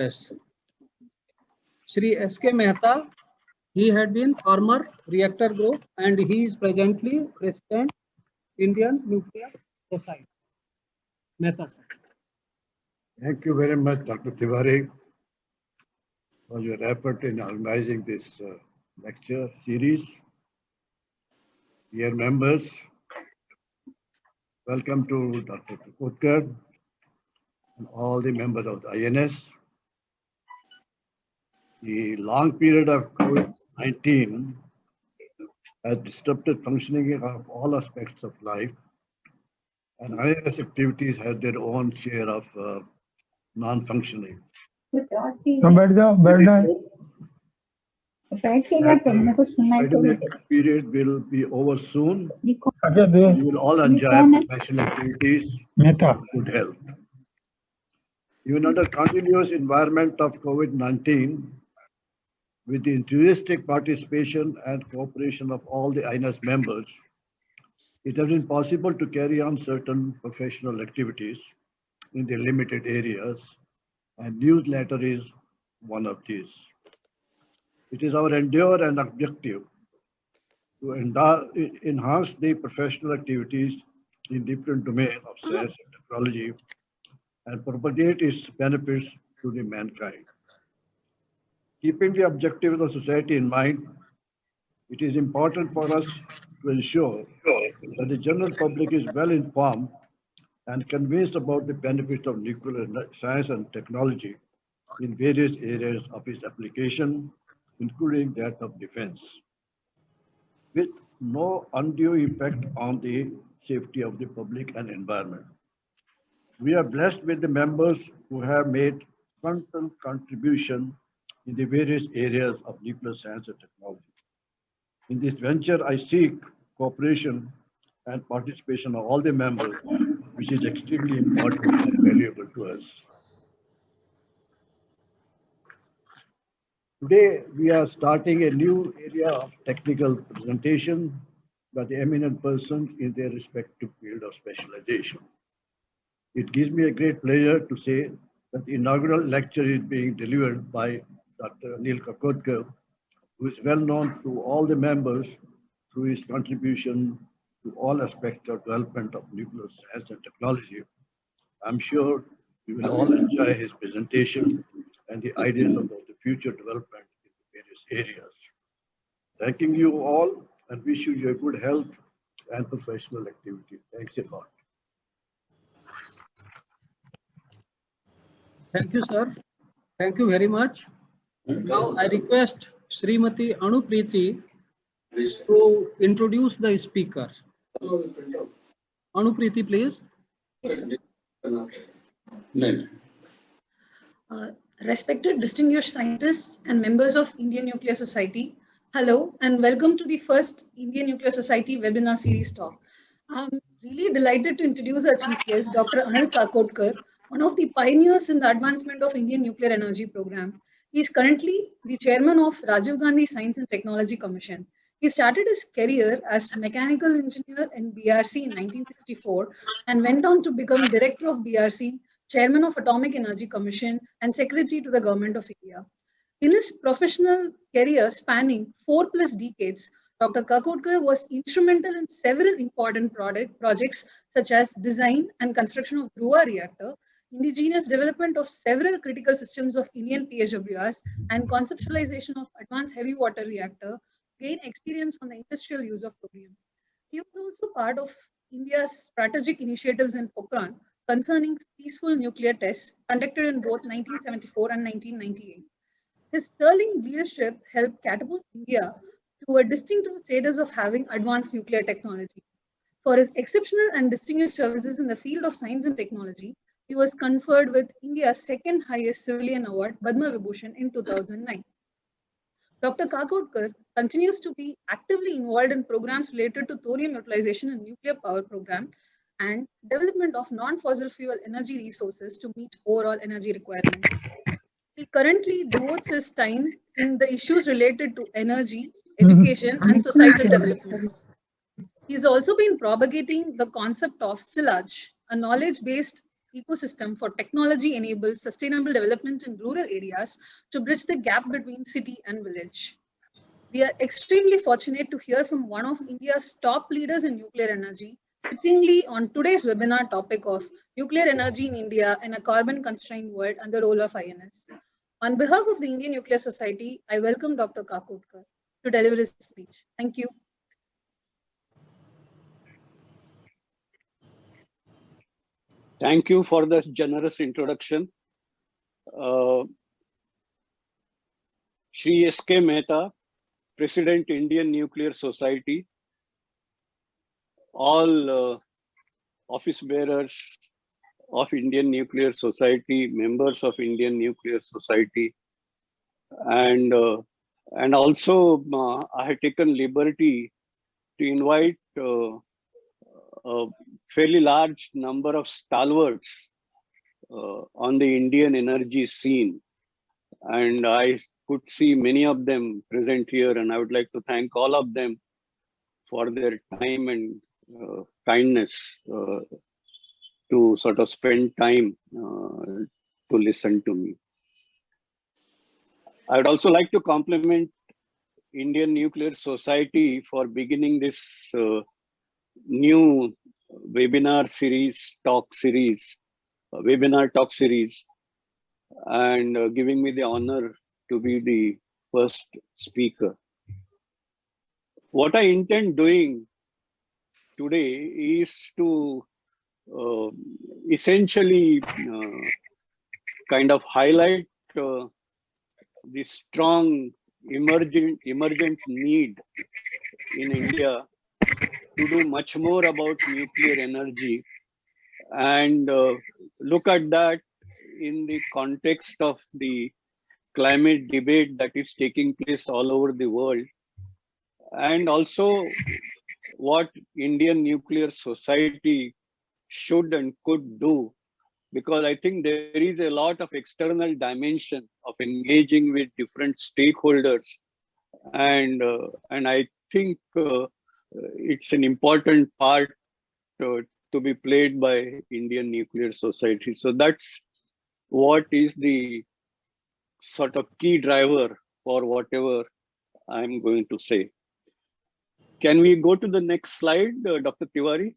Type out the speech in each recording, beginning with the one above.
Yes. Shri S.K. Mehta, he had been former reactor group and he is presently President Indian Nuclear Society. Mehta, sir. Thank you very much, Dr. Tiwari, for your effort in organizing this lecture series. Dear members, welcome to Dr. Kakotkar and all the members of the INS. The long period of COVID-19 has disrupted functioning of all aspects of life, and INS activities have their own share of non-functioning. Pandemic period will be over soon. You will all enjoy professional activities and good health. Even under continuous environment of COVID-19, with the enthusiastic participation and cooperation of all the INS members, it has been possible to carry on certain professional activities in the limited areas, and newsletter is one of these. It is our endeavor and objective to enhance the professional activities in different domains of science and technology and propagate its benefits to the mankind. Keeping the objective of the society in mind, it is important for us to ensure that the general public is well informed and convinced about the benefits of nuclear science and technology in various areas of its application, including that of defense, with no undue impact on the safety of the public and environment. We are blessed with the members who have made constant contribution in the various areas of nuclear science and technology. In this venture, I seek cooperation and participation of all the members, which is extremely important and valuable to us. Today, we are starting a new area of technical presentation by the eminent persons in their respective field of specialization. It gives me a great pleasure to say that the inaugural lecture is being delivered by Dr. Anil Kakotkar, who is well known to all the members through his contribution to all aspects of development of nuclear science and technology. I'm sure you will all enjoy his presentation and the ideas about the future development in the various areas. Thanking you all and wish you your good health and professional activity. Thanks a lot. Thank you, sir. Thank you very much. Now I request Srimati Anupriti to introduce the speaker. Anupriti, please. Respected distinguished scientists and members of Indian Nuclear Society, hello and welcome to the first Indian Nuclear Society webinar series talk. I'm really delighted to introduce our chief guest, Dr. Anil Kakotkar, one of the pioneers in the advancement of Indian nuclear energy program. He is currently the chairman of Rajiv Gandhi Science and Technology Commission. He started his career as mechanical engineer in BRC in 1964 and went on to become director of BRC, chairman of Atomic Energy Commission, and secretary to the Government of India. In his professional career spanning 4+ decades, Dr. Kakotkar was instrumental in several important projects such as design and construction of Dhruva reactor, indigenous development of several critical systems of Indian PHWRs, and conceptualization of advanced heavy water reactor, gain experience on the industrial use of thorium. He was also part of India's strategic initiatives in Pokhran concerning peaceful nuclear tests conducted in both 1974 and 1998. His sterling leadership helped catapult India to a distinctive status of having advanced nuclear technology. For his exceptional and distinguished services in the field of science and technology, he was conferred with India's second highest civilian award, Padma Vibhushan, in 2009. Dr. Kakotkar continues to be actively involved in programs related to thorium utilization in nuclear power program and development of non-fossil fuel energy resources to meet overall energy requirements. He currently devotes his time in the issues related to energy, education, and societal development. He's also been propagating the concept of SILAJ, a knowledge-based ecosystem for technology-enabled sustainable development in rural areas to bridge the gap between city and village. We are extremely fortunate to hear from one of India's top leaders in nuclear energy, fittingly on today's webinar topic of nuclear energy in India in a carbon-constrained world and the role of INS. On behalf of the Indian Nuclear Society, I welcome Dr. Kakotkar to deliver his speech. Thank you. Thank you for this generous introduction. Shri S.K. Mehta, President, Indian Nuclear Society, all office bearers of Indian Nuclear Society, members of Indian Nuclear Society, and also I had taken liberty to invite a fairly large number of stalwarts on the Indian energy scene, and I could see many of them present here, and I would like to thank all of them for their time and kindness to sort of spend time to listen to me. I would also like to compliment Indian Nuclear Society for beginning this new webinar series, webinar talk series, and giving me the honor to be the first speaker. What I intend doing today is to essentially kind of highlight the strong emergent need in India to do much more about nuclear energy, and look at that in the context of the climate debate that is taking place all over the world, and also what Indian Nuclear Society should and could do, because I think there is a lot of external dimension of engaging with different stakeholders, and I think it's an important part to be played by Indian Nuclear Society. So that's what is the sort of key driver for whatever I'm going to say. Can we go to the next slide, Dr. Tiwari?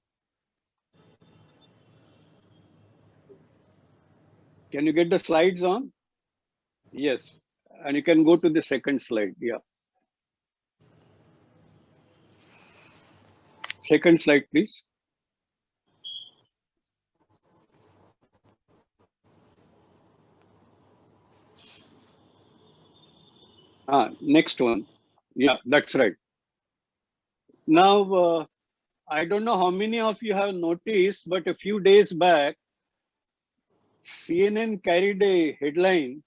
Can you get the slides on? Yes, and you can go to the second slide. Yeah. Second slide, please. Next one. Yeah, that's right. Now, I don't know how many of you have noticed, but a few days back, CNN carried a headline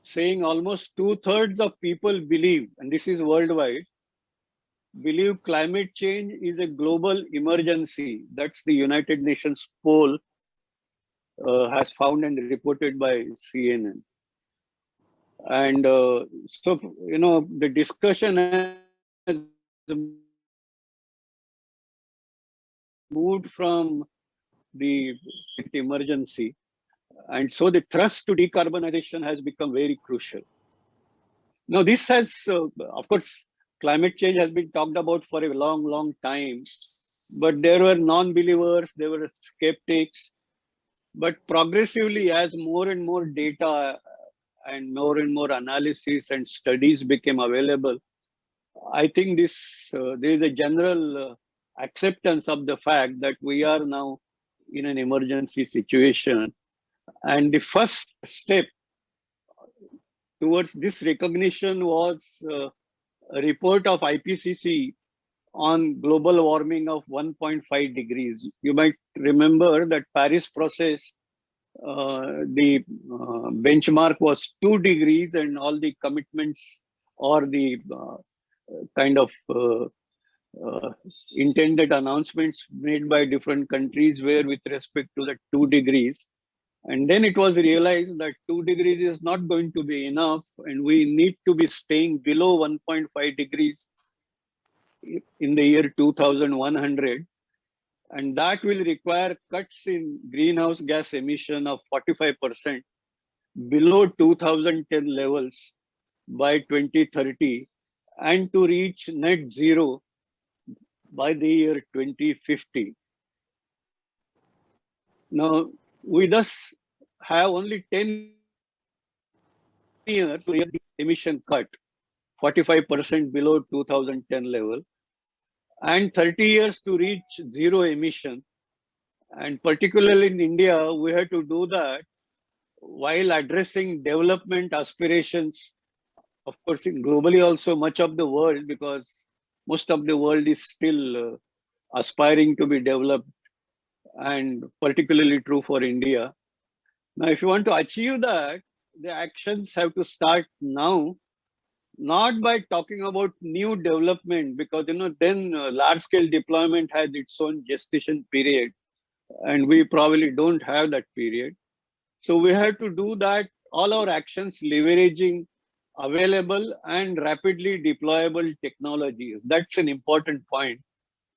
saying almost 2/3 of people believe, and this is worldwide, believe climate change is a global emergency. That's the United Nations poll has found and reported by CNN. And so, you know, the discussion has moved from the emergency, and so the thrust to decarbonization has become very crucial. Now, this has, of course, climate change has been talked about for a long time, but there were non-believers, there were skeptics, but progressively, as more and more data and more analysis and studies became available, I think this there is a general acceptance of the fact that we are now in an emergency situation. And the first step towards this recognition was a report of IPCC on global warming of 1.5 degrees. You might remember that Paris process, the benchmark was 2 degrees, and all the commitments or the kind of intended announcements made by different countries were with respect to the 2 degrees. And then it was realized that 2 degrees is not going to be enough, and we need to be staying below 1.5 degrees in the year 2100. and that will require cuts in greenhouse gas emission of 45% below 2010 levels by 2030 and to reach net zero by the year 2050. Now, we thus have only 10 years to reach the emission cut, 45% below 2010 level, and 30 years to reach zero emission. And particularly in India, we have to do that while addressing development aspirations, of course, globally also much of the world, because most of the world is still aspiring to be developed, and particularly true for India. Now, if you want to achieve that, the actions have to start now, not by talking about new development, because then large-scale deployment has its own gestation period, and we probably don't have that period. So we have to do that, all our actions leveraging available and rapidly deployable technologies. That's an important point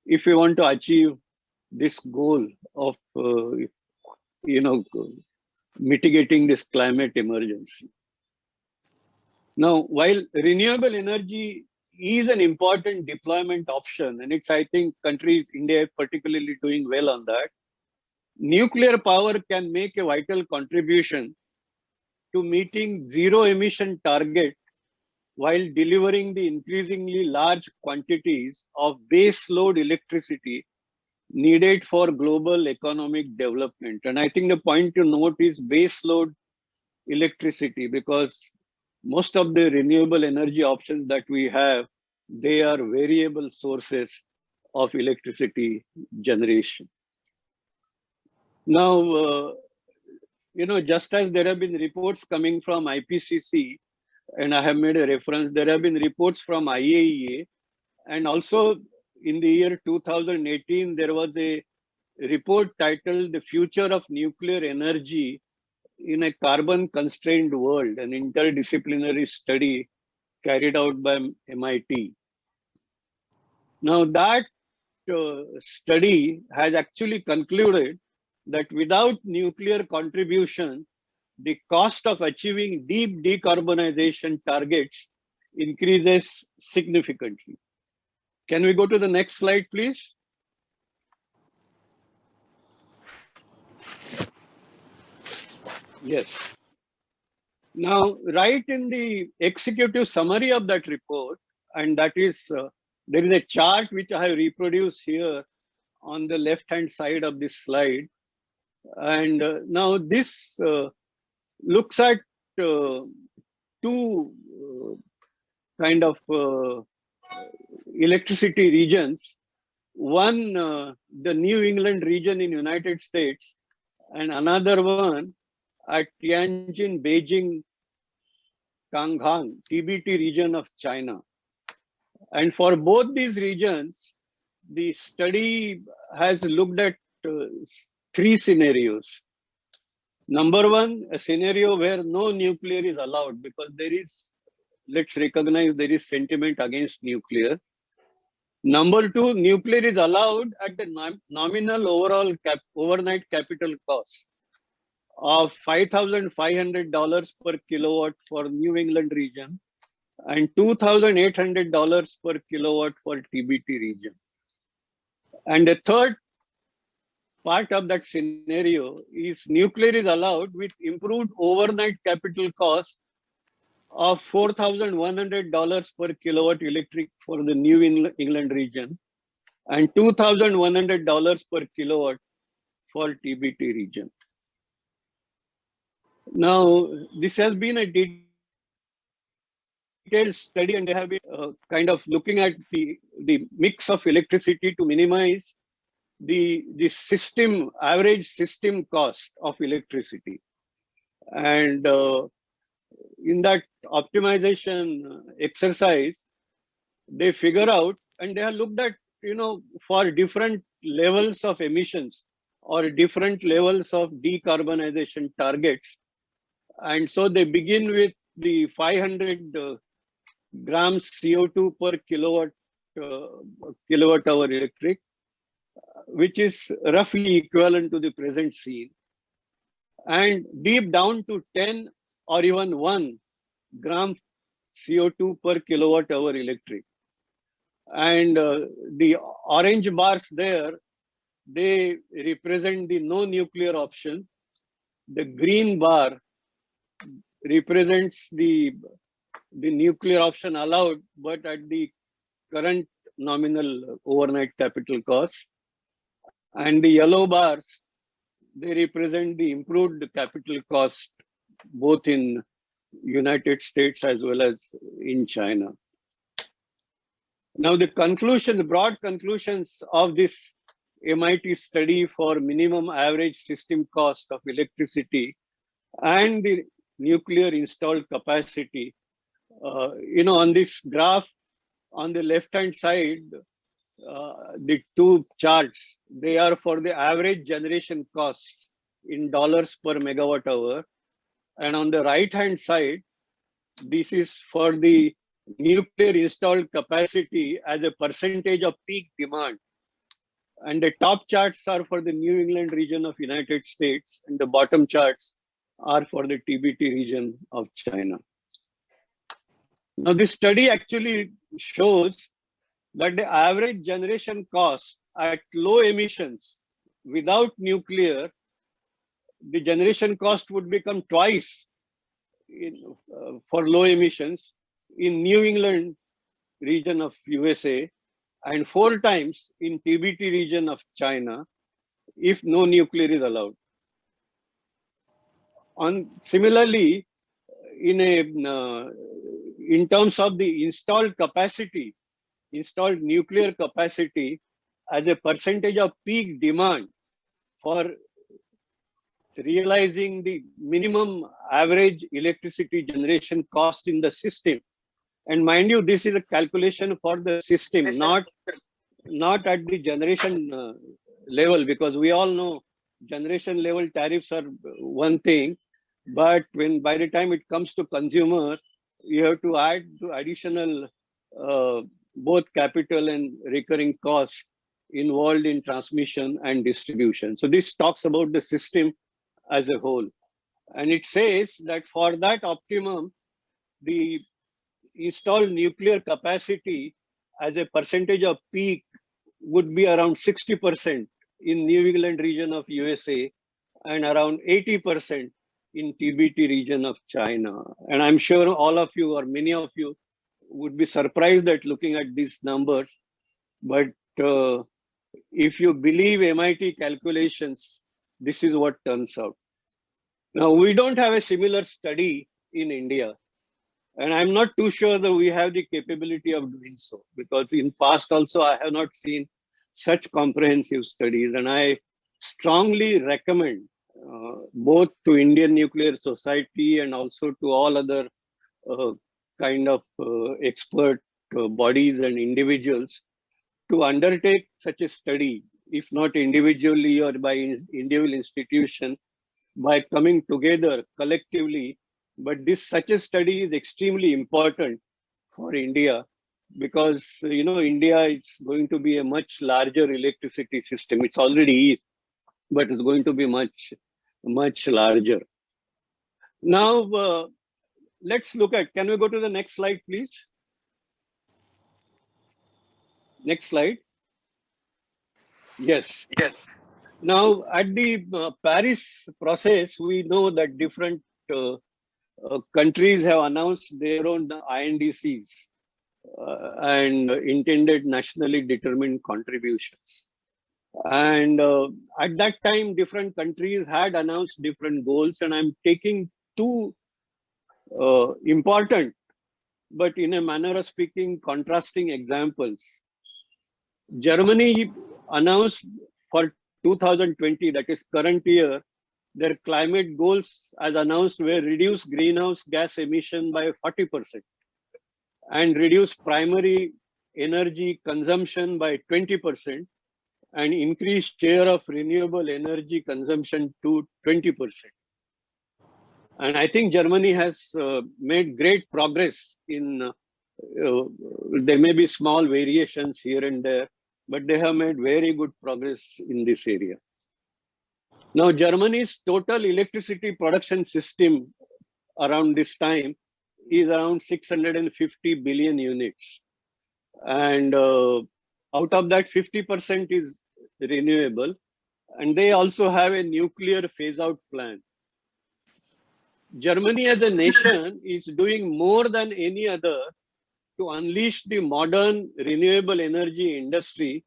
if we want to achieve this goal of mitigating this climate emergency. Now, while renewable energy is an important deployment option, and I think countries, India particularly doing well on that, nuclear power can make a vital contribution to meeting zero emission target while delivering the increasingly large quantities of base load electricity needed for global economic development. And I think the point to note is base load electricity, because most of the renewable energy options that we have, they are variable sources of electricity generation. Now, just as there have been reports coming from IPCC, and I have made a reference, there have been reports from IAEA, and also in the year 2018, there was a report titled The Future of Nuclear Energy in a Carbon-Constrained World, an interdisciplinary study carried out by MIT. Now that study has actually concluded that without nuclear contribution, the cost of achieving deep decarbonization targets increases significantly. Can we go to the next slide, please? Yes. Now, right in the executive summary of that report, and that is, there is a chart which I have reproduced here on the left-hand side of this slide. And now this looks at two kind of electricity regions. One, the New England region in United States, and another one at Tianjin, Beijing, Kanghang, TBT region of China. And for both these regions, the study has looked at three scenarios. Number one, a scenario where no nuclear is allowed, because there is, let's recognize there is sentiment against nuclear. Number two, nuclear is allowed at the nominal overall overnight capital cost of $5,500 per kilowatt for New England region and $2,800 per kilowatt for TBT region. And the third part of that scenario is nuclear is allowed with improved overnight capital cost of $4,100 per kilowatt electric for the New England region and $2,100 per kilowatt for TBT region. Now, this has been a detailed study, and they have been kind of looking at the mix of electricity to minimize the system average system cost of electricity. And in that optimization exercise, they figure out, and they have looked at, for different levels of emissions or different levels of decarbonization targets. And so they begin with the 500 grams CO2 per kilowatt hour electric. which is roughly equivalent to the present scene, and deep down to 10 or even 1 gram CO2 per kilowatt hour electric. And the orange bars there, they represent the no nuclear option. The green bar represents the nuclear option allowed, but at the current nominal overnight capital cost. And the yellow bars, they represent the improved capital cost, both in United States as well as in China. Now the conclusion, the broad conclusions of this MIT study for minimum average system cost of electricity and the nuclear installed capacity. On this graph, on the left-hand side, the two charts, they are for the average generation costs in dollars per megawatt hour. And on the right-hand side, this is for the nuclear installed capacity as a percentage of peak demand. And the top charts are for the New England region of United States, and the bottom charts are for the TBT region of China. Now, this study actually shows that the average generation cost at low emissions without nuclear, the generation cost would become twice for low emissions in New England region of USA and 4 times in TBT region of China if no nuclear is allowed. Similarly, in terms of the installed capacity, installed nuclear capacity as a percentage of peak demand for realizing the minimum average electricity generation cost in the system. And mind you, this is a calculation for the system, not at the generation level, because we all know generation level tariffs are one thing, but by the time it comes to consumer, you have to add to additional both capital and recurring costs involved in transmission and distribution. So this talks about the system as a whole. And it says that for that optimum, the installed nuclear capacity as a percentage of peak would be around 60% in New England region of USA and around 80% in TBT region of China. And I'm sure all of you or many of you would be surprised at looking at these numbers. But if you believe MIT calculations, this is what turns out. Now, we don't have a similar study in India. And I'm not too sure that we have the capability of doing so, because in past also, I have not seen such comprehensive studies. And I strongly recommend both to Indian Nuclear Society and also to all other kind of expert bodies and individuals to undertake such a study, if not individually or by individual institution, by coming together collectively. But such a study is extremely important for India, because India is going to be a much larger electricity system. It's already is, but it's going to be much larger. Now, let's look at, can we go to the next slide, please? Next slide. Yes. Now, at the Paris process, we know that different countries have announced their own INDCs and intended nationally determined contributions. And at that time, different countries had announced different goals, and I'm taking 2 important, but in a manner of speaking, contrasting examples. Germany announced for 2020, that is current year, their climate goals as announced were reduce greenhouse gas emission by 40% and reduce primary energy consumption by 20% and increase share of renewable energy consumption to 20%. And I think Germany has made great progress in, there may be small variations here and there, but they have made very good progress in this area. Now, Germany's total electricity production system around this time is around 650 billion units. And out of that, 50% is renewable. And they also have a nuclear phase-out plan. Germany as a nation is doing more than any other to unleash the modern renewable energy industry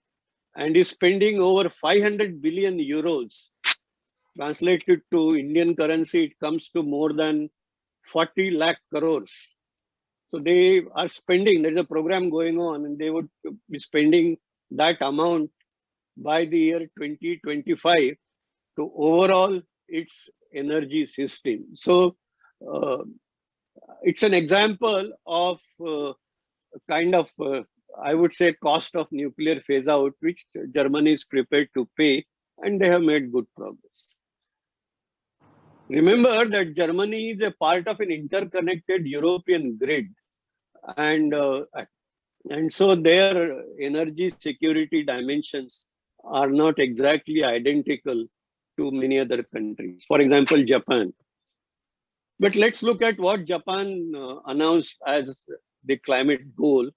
and is spending over 500 billion euros. Translated to Indian currency, it comes to more than 40 lakh crores. So they are spending, there's a program going on, and they would be spending that amount by the year 2025 to overall its energy system. So it's an example of kind of, I would say, cost of nuclear phase out, which Germany is prepared to pay, and they have made good progress. Remember that Germany is a part of an interconnected European grid, and so their energy security dimensions are not exactly identical to many other countries. For example, Japan. But let's look at what Japan announced as the climate goal.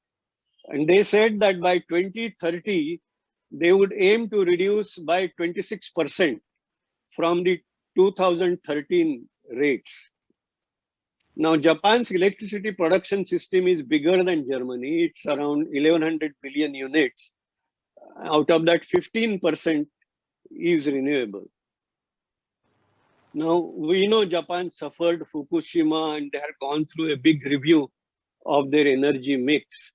And they said that by 2030, they would aim to reduce by 26% from the 2013 rates. Now, Japan's electricity production system is bigger than Germany. It's around 1100 billion units. Out of that, 15% is renewable. Now, we know Japan suffered Fukushima and they have gone through a big review of their energy mix.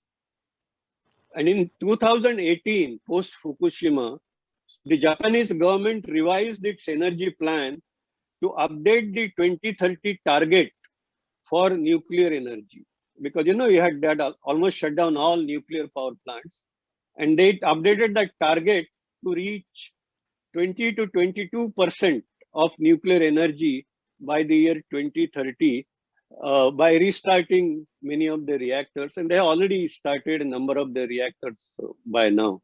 And in 2018, post Fukushima, the Japanese government revised its energy plan to update the 2030 target for nuclear energy. Because, you know, you had that almost shut down all nuclear power plants. And they updated that target to reach 20 to 22% of nuclear energy by the year 2030 by restarting many of the reactors. And they already started a number of the reactors by now.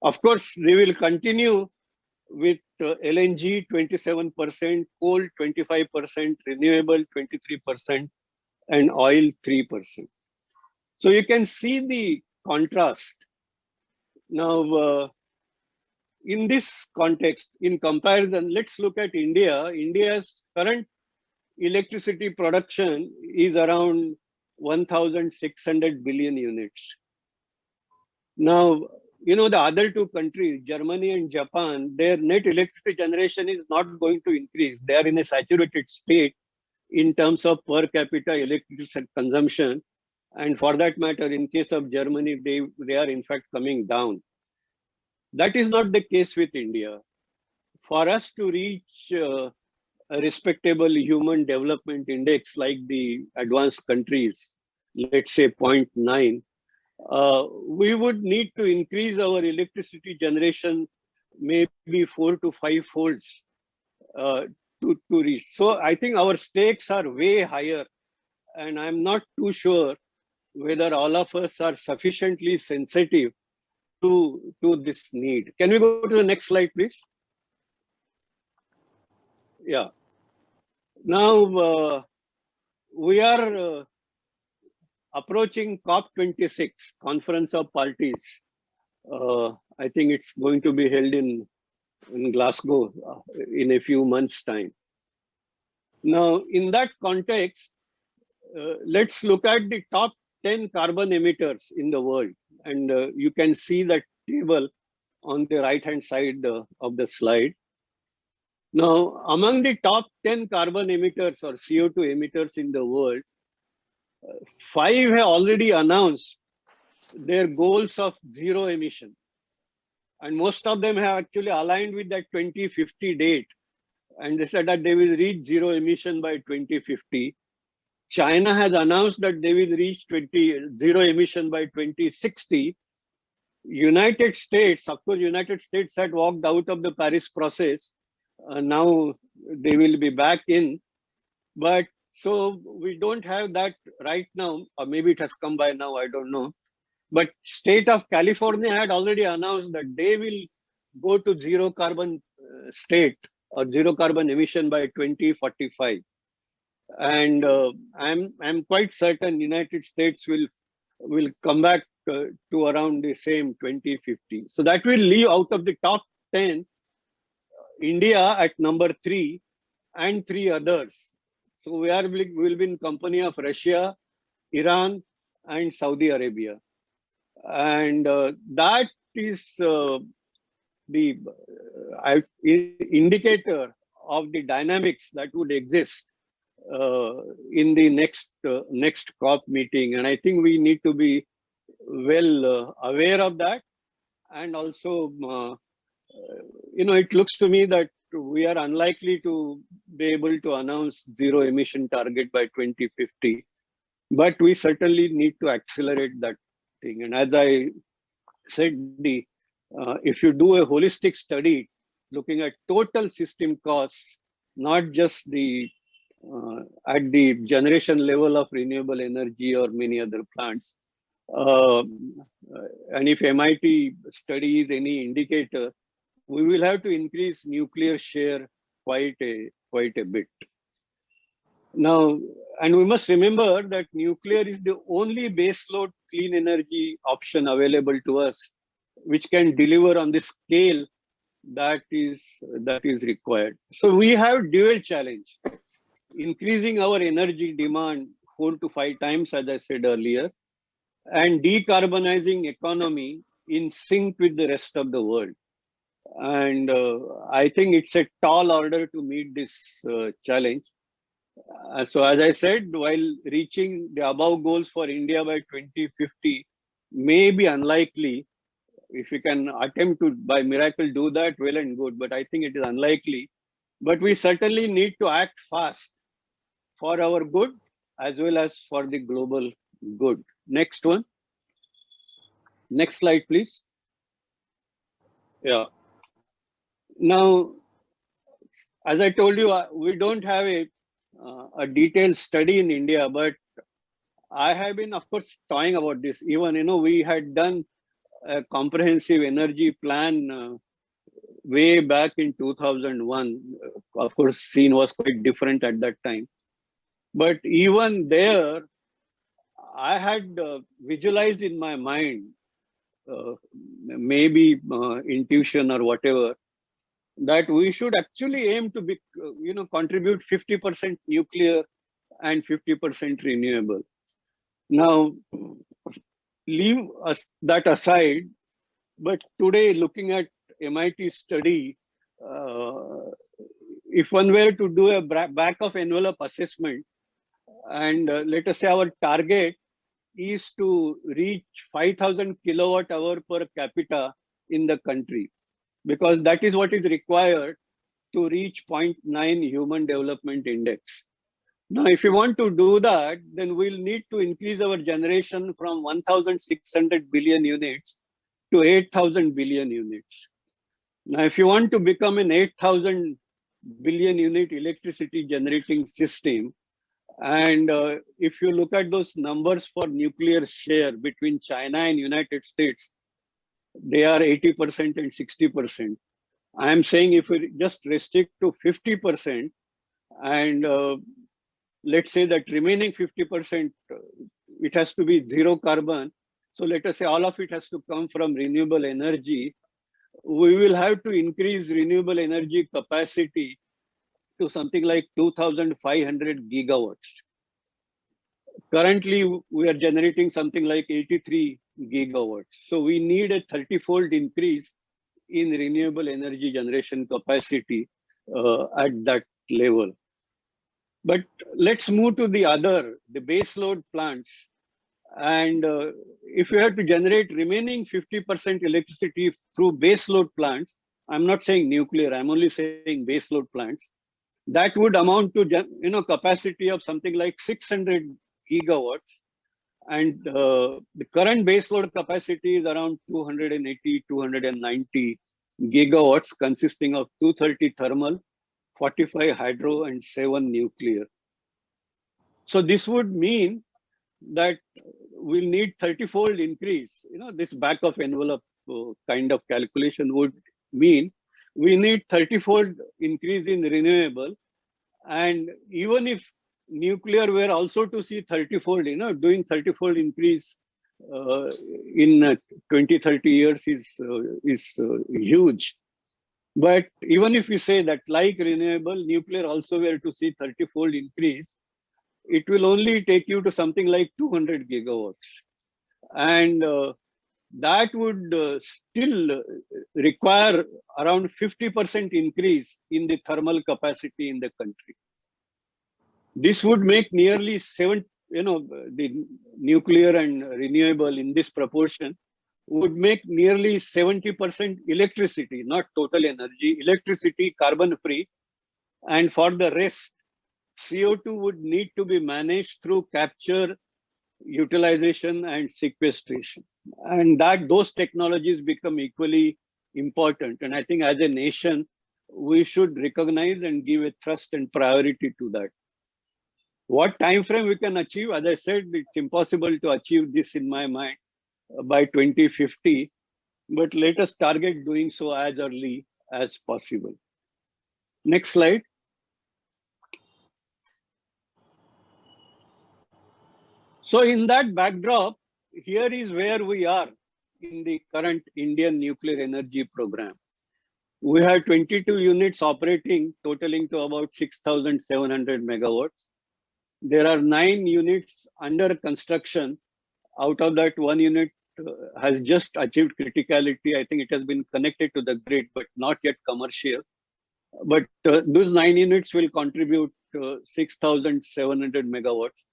Of course, they will continue with LNG 27%, coal 25%, renewable 23%, and oil 3%. So you can see the contrast. Now, in this context, in comparison, let's look at India. India's current electricity production is around 1,600 billion units. Now, you know, the other two countries, Germany and Japan, their net electricity generation is not going to increase. They are in a saturated state in terms of per capita electricity consumption. And for that matter, in case of Germany, they are in fact coming down. That is not the case with India. For us to reach a respectable human development index like the advanced countries, let's say 0.9, we would need to increase our electricity generation maybe 4 to 5 folds to reach. So I think our stakes are way higher, and I'm not too sure whether all of us are sufficiently sensitive to this need. Can we go to the next slide, please? Yeah. Now we are approaching COP26, Conference of Parties. I think it's going to be held in Glasgow in a few months' time. Now, in that context, let's look at the top 10 carbon emitters in the world. And you can see that table on the right-hand side of the slide. Now, among the top 10 carbon emitters or CO2 emitters in the world, 5 have already announced their goals of zero emission. And most of them have actually aligned with that 2050 date. And they said that they will reach zero emission by 2050. China has announced that they will reach zero emission by 2060. United States, of course, United States had walked out of the Paris process. Now they will be back in. But so we don't have that right now, or maybe it has come by now, I don't know. But state of California had already announced that they will go to zero carbon state or zero carbon emission by 2045. And I'm quite certain United States will come back to around the same 2050. So that will leave out of the top 10 India at number 3 and 3 others. So will be in company of Russia, Iran, and Saudi Arabia. And that is the indicator of the dynamics that would exist in the next COP meeting. And I think we need to be well aware of that. And also, it looks to me that we are unlikely to be able to announce zero emission target by 2050, but we certainly need to accelerate that thing. And as I said, if you do a holistic study looking at total system costs, not just at the generation level of renewable energy or many other plants, and if MIT studies any indicator, we will have to increase nuclear share quite a bit. Now, and we must remember that nuclear is the only baseload clean energy option available to us, which can deliver on the scale that is required. So we have dual challenge: increasing our energy demand 4 to 5 times, as I said earlier, and decarbonizing economy in sync with the rest of the world. And I think it's a tall order to meet this challenge. So as I said, while reaching the above goals for India by 2050 may be unlikely, if we can attempt to by miracle do that, well and good, but I think it is unlikely. But we certainly need to act fast for our good as well as for the global good. Next one. Next slide, please. Yeah. Now, as I told you, we don't have a detailed study in India, but I have been, of course, toying about this. Even, we had done a comprehensive energy plan way back in 2001. Of course, scene was quite different at that time. But even there, I had visualized in my mind, maybe intuition or whatever, that we should actually aim to be, contribute 50% nuclear and 50% renewable. Now, leave that aside, but today looking at MIT study, if one were to do a back of envelope assessment, and let us say our target is to reach 5,000 kilowatt hour per capita in the country, because that is what is required to reach 0.9 Human Development Index. Now, if you want to do that, then we'll need to increase our generation from 1,600 billion units to 8,000 billion units. Now, if you want to become an 8,000 billion unit electricity generating system, and if you look at those numbers for nuclear share between China and United States, they are 80% and 60%. I am saying if we just restrict to 50%, and let's say that remaining 50%, it has to be zero carbon. So let us say all of it has to come from renewable energy. We will have to increase renewable energy capacity to something like 2,500 gigawatts. Currently, we are generating something like 83 gigawatts. So we need a 30-fold increase in renewable energy generation capacity at that level. But let's move to the baseload plants. And if you have to generate remaining 50% electricity through baseload plants, I'm not saying nuclear, I'm only saying baseload plants, that would amount to capacity of something like 600 gigawatts. And the current baseload capacity is around 280, 290 gigawatts, consisting of 230 thermal, 45 hydro, and 7 nuclear. So this would mean that we'll need 30-fold increase. This back of envelope kind of calculation would mean we need 30-fold increase in renewable. And even if nuclear were also to see 30-fold, doing 30-fold increase in 20, 30 years is huge. But even if we say that like renewable, nuclear also were to see 30-fold increase, it will only take you to something like 200 gigawatts. And that would still require around 50% increase in the thermal capacity in the country. This would make nearly the nuclear and renewable in this proportion would make nearly 70% electricity, not total energy, electricity carbon free. And for the rest, CO2 would need to be managed through capture, utilization, and sequestration. And those technologies become equally important. And I think as a nation, we should recognize and give a thrust and priority to that. What time frame we can achieve? As I said, it's impossible to achieve this in my mind by 2050, but let us target doing so as early as possible. Next slide. So in that backdrop, here is where we are in the current Indian nuclear energy program. We have 22 units operating, totaling to about 6,700 megawatts. There are 9 units under construction. Out of that, 1 unit has just achieved criticality. I think it has been connected to the grid, but not yet commercial. But those 9 units will contribute 6,700 megawatts.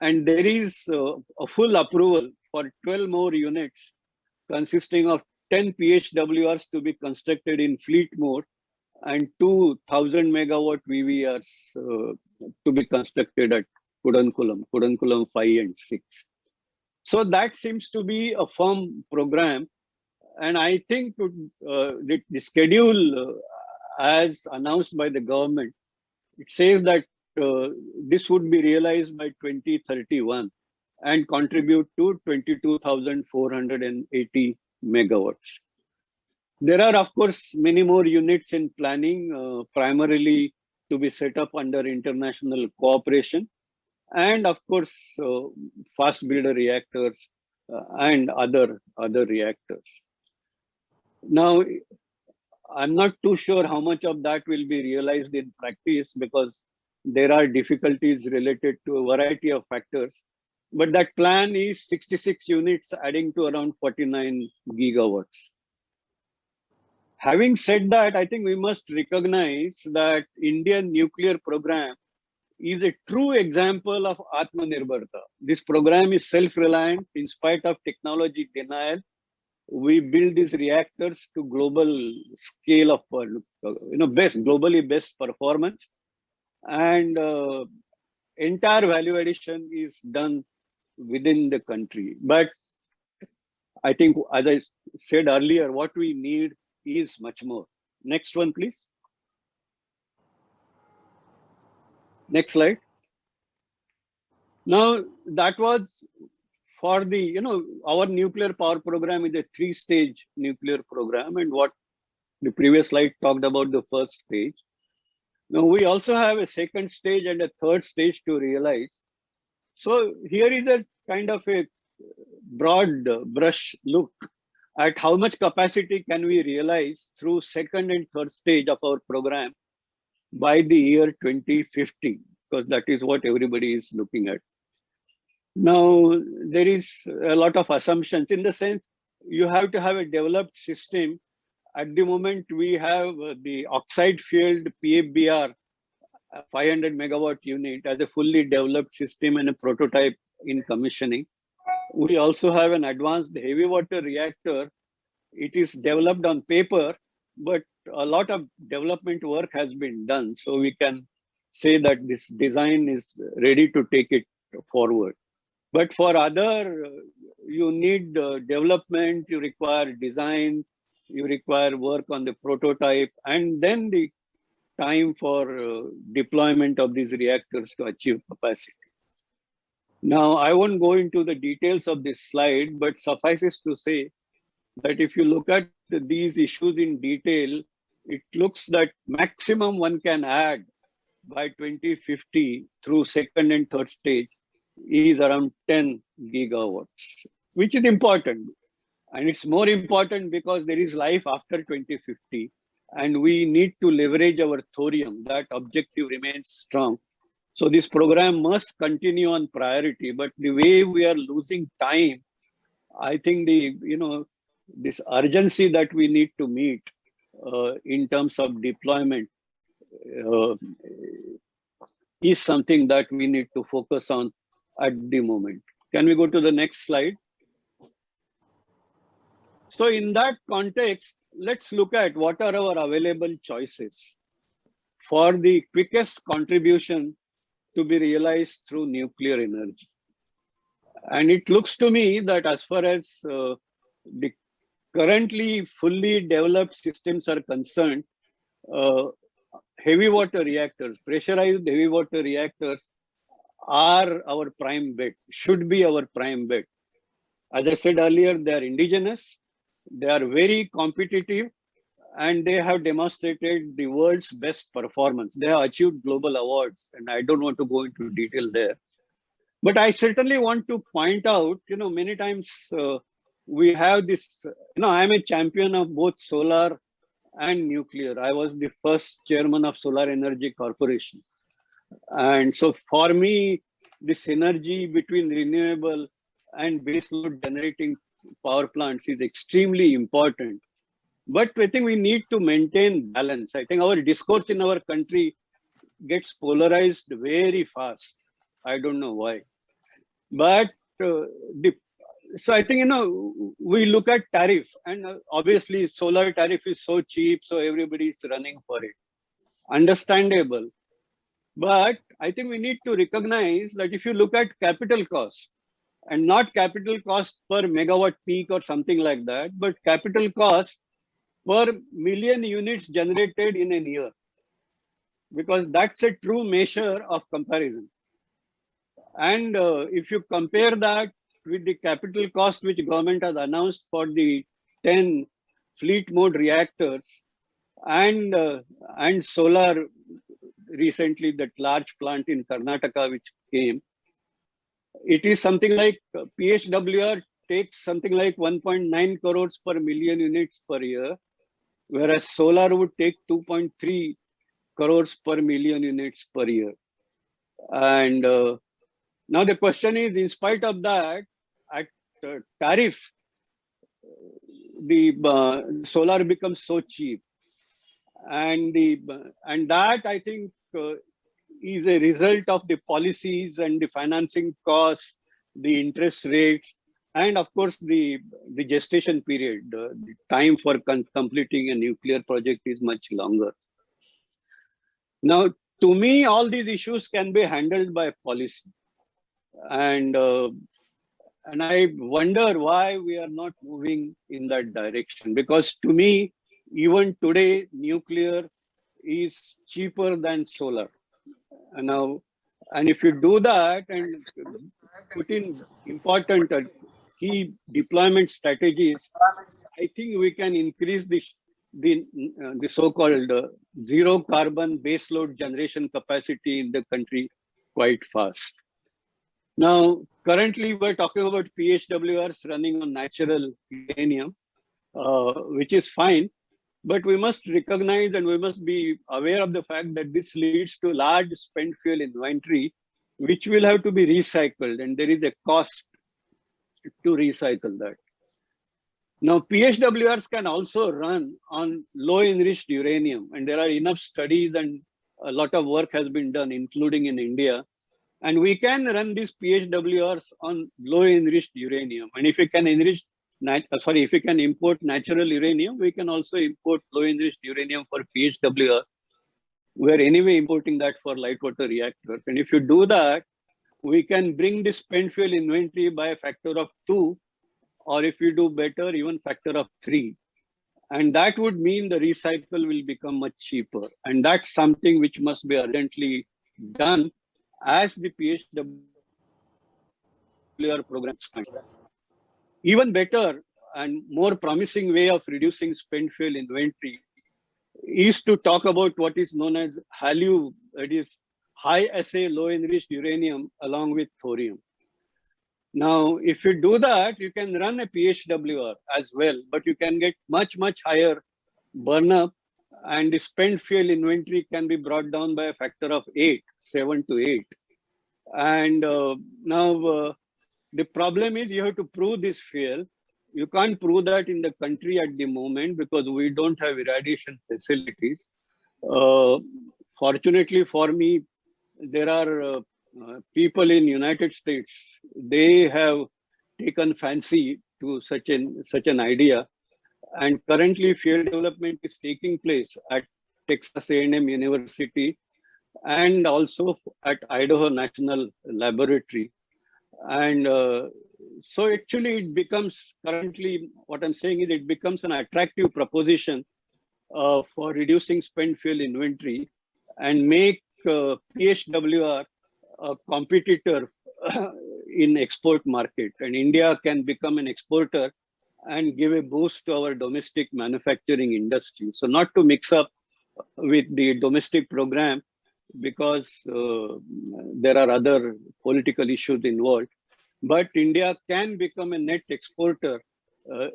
And there is a full approval for 12 more units consisting of 10 PHWRs to be constructed in fleet mode and 2,000 megawatt VVRs to be constructed at Kudankulam 5 and 6. So that seems to be a firm program. And I think the schedule as announced by the government, it says that this would be realized by 2031 and contribute to 22,480 megawatts. There are, of course, many more units in planning, primarily to be set up under international cooperation, and of course, fast breeder reactors and other reactors. Now, I'm not too sure how much of that will be realized in practice because there are difficulties related to a variety of factors. But that plan is 66 units adding to around 49 gigawatts. Having said that, I think we must recognize that Indian nuclear program is a true example of Atmanirbharta. This program is self-reliant in spite of technology denial. We build these reactors to global scale of, globally best performance. And entire value addition is done within the country. But I think, as I said earlier, what we need is much more. Next one, please. Next slide. Now, that was for the, our nuclear power program is a 3-stage nuclear program, and what the previous slide talked about the first stage. Now, we also have a second stage and a third stage to realize. So here is a kind of a broad brush look at how much capacity can we realize through second and third stage of our program by the year 2050, because that is what everybody is looking at. Now, there is a lot of assumptions in the sense you have to have a developed system. At the moment, we have the oxide fueled PFBR 500 megawatt unit as a fully developed system and a prototype in commissioning. We also have an advanced heavy water reactor. It is developed on paper, but a lot of development work has been done. So we can say that this design is ready to take it forward. But for other, you need development, you require design, you require work on the prototype, and then the time for deployment of these reactors to achieve capacity. Now, I won't go into the details of this slide, but suffices to say that if you look at these issues in detail, it looks that maximum one can add by 2050 through second and third stage is around 10 gigawatts, which is important. And it's more important because there is life after 2050 and we need to leverage our thorium. That objective remains strong. So this program must continue on priority, but the way we are losing time, I think this urgency that we need to meet in terms of deployment is something that we need to focus on at the moment. Can we go to the next slide? So in that context, let's look at what are our available choices for the quickest contribution to be realized through nuclear energy. And it looks to me that as far as the currently fully developed systems are concerned, heavy water reactors, pressurized heavy water reactors are our prime bet, should be our prime bet. As I said earlier, they are indigenous, they are very competitive, and they have demonstrated the world's best performance. They have achieved global awards, and I don't want to go into detail there. But I certainly want to point out, many times we have this, I'm a champion of both solar and nuclear. I was the first chairman of Solar Energy Corporation. And so for me, the synergy between renewable and baseload generating power plants is extremely important. But I think we need to maintain balance. I think our discourse in our country gets polarized very fast. I don't know why. But so I think, we look at tariff, and obviously solar tariff is so cheap, so everybody is running for it. Understandable. But I think we need to recognize that if you look at capital cost, and not capital cost per megawatt peak or something like that, but capital cost per million units generated in a year, because that's a true measure of comparison. And if you compare that with the capital cost which government has announced for the 10 fleet mode reactors and solar, recently that large plant in Karnataka which came, it is something like PHWR takes something like 1.9 crores per million units per year, whereas solar would take 2.3 crores per million units per year. And now the question is, in spite of that, at tariff, the solar becomes so cheap, and that I think is a result of the policies and the financing costs, the interest rates, and of course the gestation period. The time for completing a nuclear project is much longer. Now, to me, all these issues can be handled by policy, and I wonder why we are not moving in that direction. Because to me, even today, nuclear is cheaper than solar. And if you do that and put in important key deployment strategies, I think we can increase the so-called zero carbon baseload generation capacity in the country quite fast. Now, currently we're talking about PHWRs running on natural uranium, which is fine, but we must recognize and we must be aware of the fact that this leads to large spent fuel inventory, which will have to be recycled, and there is a cost to recycle that. Now, PHWRs can also run on low enriched uranium, and there are enough studies and a lot of work has been done, including in India. And we can run these PHWRs on low enriched uranium. And if we can if we can import natural uranium, we can also import low enriched uranium for PHWR. We are anyway importing that for light water reactors. And if you do that, we can bring the spent fuel inventory by a factor of 2, or if you do better, even factor of 3. And that would mean the recycle will become much cheaper. And that's something which must be urgently done as the PHW PWR program expand. Even better and more promising way of reducing spent fuel inventory is to talk about what is known as HALEU, that is high assay low enriched uranium along with thorium. Now, if you do that, you can run a PHWR as well, but you can get much higher burn up, and the spent fuel inventory can be brought down by a factor of 7 to 8. And now the problem is you have to prove this fuel. You can't prove that in the country at the moment because we don't have irradiation facilities. Fortunately for me, there are people in United States. They have taken fancy to such an idea, and currently field development is taking place at Texas A&M University and also at Idaho National Laboratory. And so actually it becomes currently, what I'm saying is it becomes an attractive proposition for reducing spent fuel inventory and make PHWR a competitor in export market. And India can become an exporter and give a boost to our domestic manufacturing industry. So not to mix up with the domestic program, because there are other political issues involved. But India can become a net exporter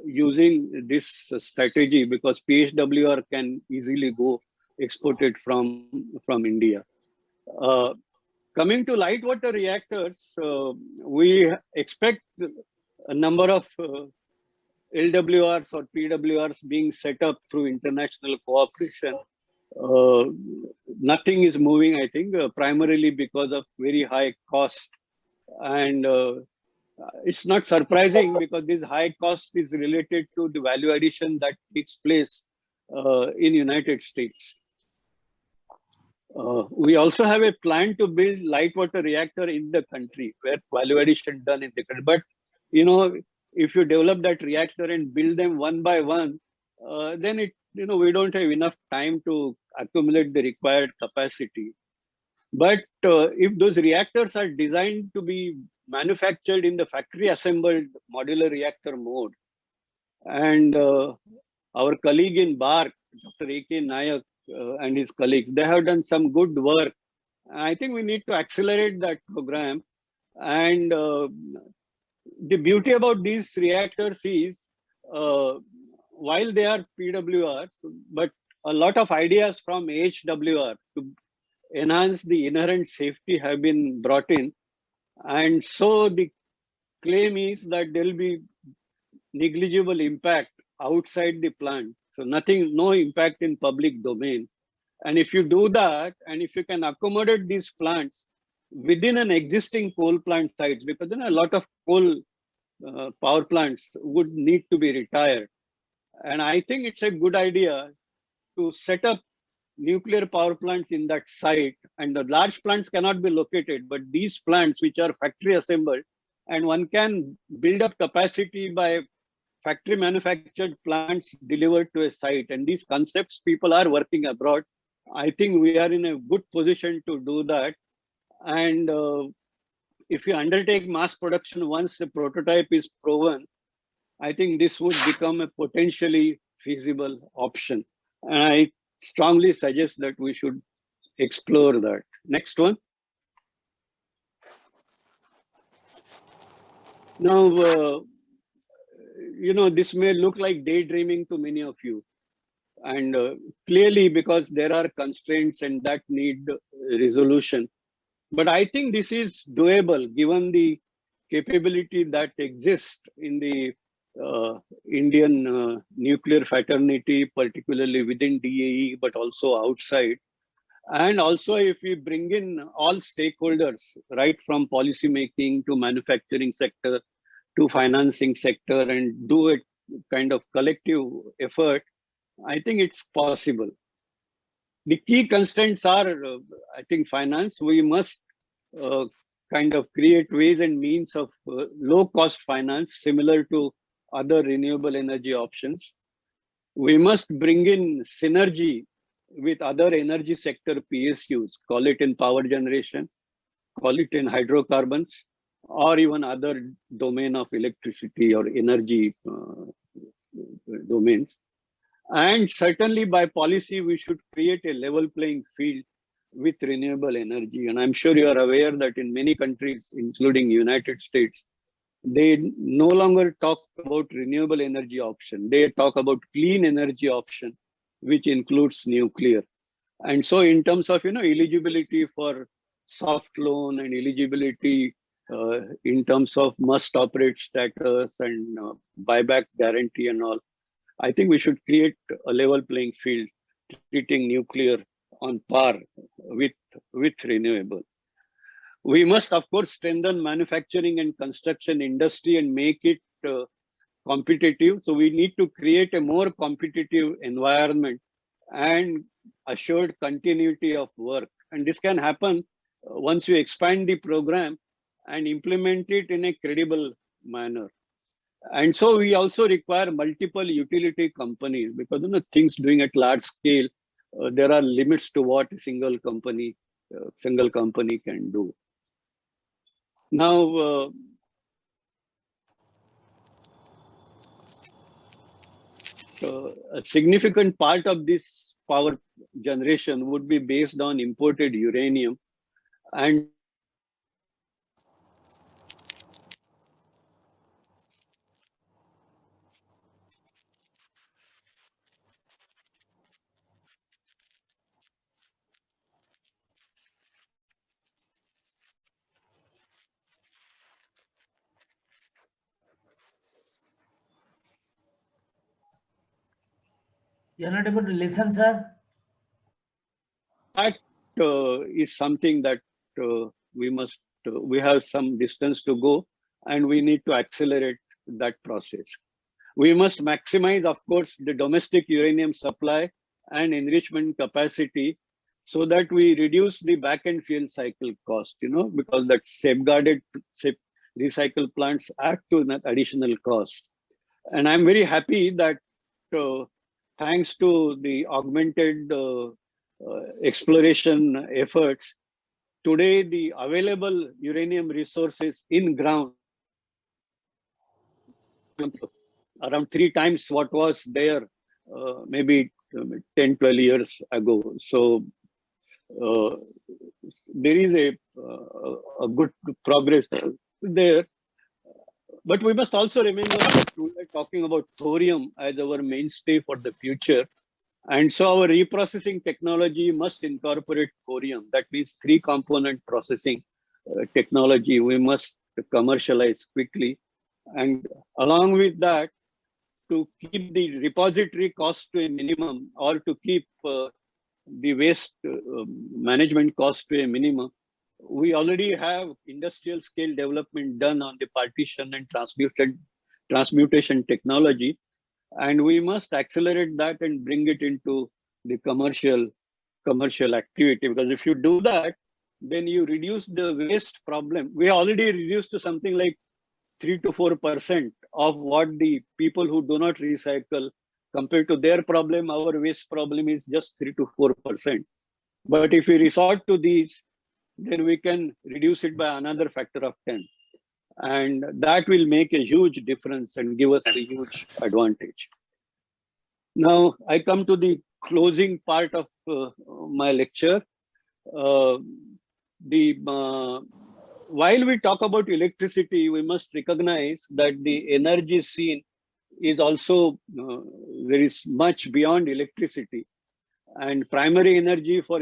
using this strategy, because PHWR can easily go exported from India. Coming to light water reactors, we expect a number of LWRs or PWRs being set up through international cooperation. Nothing is moving, I think, primarily because of very high cost. And it's not surprising because this high cost is related to the value addition that takes place in United States. We also have a plan to build light water reactor in the country where value addition done in the country. But, you know, if you develop that reactor and build them one by one, then we don't have enough time to accumulate the required capacity. But if those reactors are designed to be manufactured in the factory assembled modular reactor mode, and our colleague in BARC, Dr. A.K. Nayak and his colleagues, they have done some good work. I think we need to accelerate that program. And the beauty about these reactors is, while they are PWRs, but a lot of ideas from HWR to enhance the inherent safety have been brought in. And so the claim is that there will be negligible impact outside the plant. So no impact in public domain. And if you do that, and if you can accommodate these plants within an existing coal plant sites, because then a lot of coal power plants would need to be retired. And I think it's a good idea to set up nuclear power plants in that site. And the large plants cannot be located, but these plants which are factory assembled, and one can build up capacity by factory manufactured plants delivered to a site. And these concepts people are working abroad. I think we are in a good position to do that. And if you undertake mass production once the prototype is proven, I think this would become a potentially feasible option. And I strongly suggest that we should explore that. Next one. Now, this may look like daydreaming to many of you. And clearly, because there are constraints and that need resolution. But I think this is doable given the capability that exists in the Indian nuclear fraternity, particularly within DAE, but also outside. And also if we bring in all stakeholders, right from policy making to manufacturing sector to financing sector, and do a kind of collective effort, I think it's possible. The key constraints are, I think, finance. We must kind of create ways and means of low cost finance similar to other renewable energy options. We must bring in synergy with other energy sector PSUs, call it in power generation, call it in hydrocarbons, or even other domain of electricity or energy domains. And certainly by policy, we should create a level playing field with renewable energy. And I'm sure you are aware that in many countries, including United States, they no longer talk about renewable energy option. They talk about clean energy option, which includes nuclear. And so in terms of, eligibility for soft loan and eligibility in terms of must operate status and buyback guarantee and all, I think we should create a level playing field, treating nuclear on par with renewable. We must, of course, strengthen manufacturing and construction industry and make it competitive. So we need to create a more competitive environment and assured continuity of work. And this can happen once you expand the program and implement it in a credible manner. And so we also require multiple utility companies because things doing at large scale, there are limits to what a single company can do. Now, a significant part of this power generation would be based on imported uranium, and You're not able to listen, sir? that is something that we have some distance to go, and we need to accelerate that process. We must maximize, of course, the domestic uranium supply and enrichment capacity so that we reduce the back-end fuel cycle cost, because that safeguarded recycle plants add to that additional cost. And I'm very happy that thanks to the augmented exploration efforts, today the available uranium resources in ground around 3 times what was there maybe 10, 12 years ago. So there is a good progress there. But we must also remember that we are talking about thorium as our mainstay for the future. And so our reprocessing technology must incorporate thorium. That means 3-component processing technology we must commercialize quickly. And along with that, to keep the repository cost to a minimum, or to keep the waste management cost to a minimum, we already have industrial scale development done on the partition and transmutation technology. And we must accelerate that and bring it into the commercial activity. Because if you do that, then you reduce the waste problem. We already reduced to something like 3 to 4% of what the people who do not recycle, compared to their problem, our waste problem is just 3 to 4%. But if we resort to these, then we can reduce it by another factor of 10. And that will make a huge difference and give us a huge advantage. Now, I come to the closing part of my lecture. While we talk about electricity, we must recognize that the energy scene is also very much beyond electricity. And primary energy for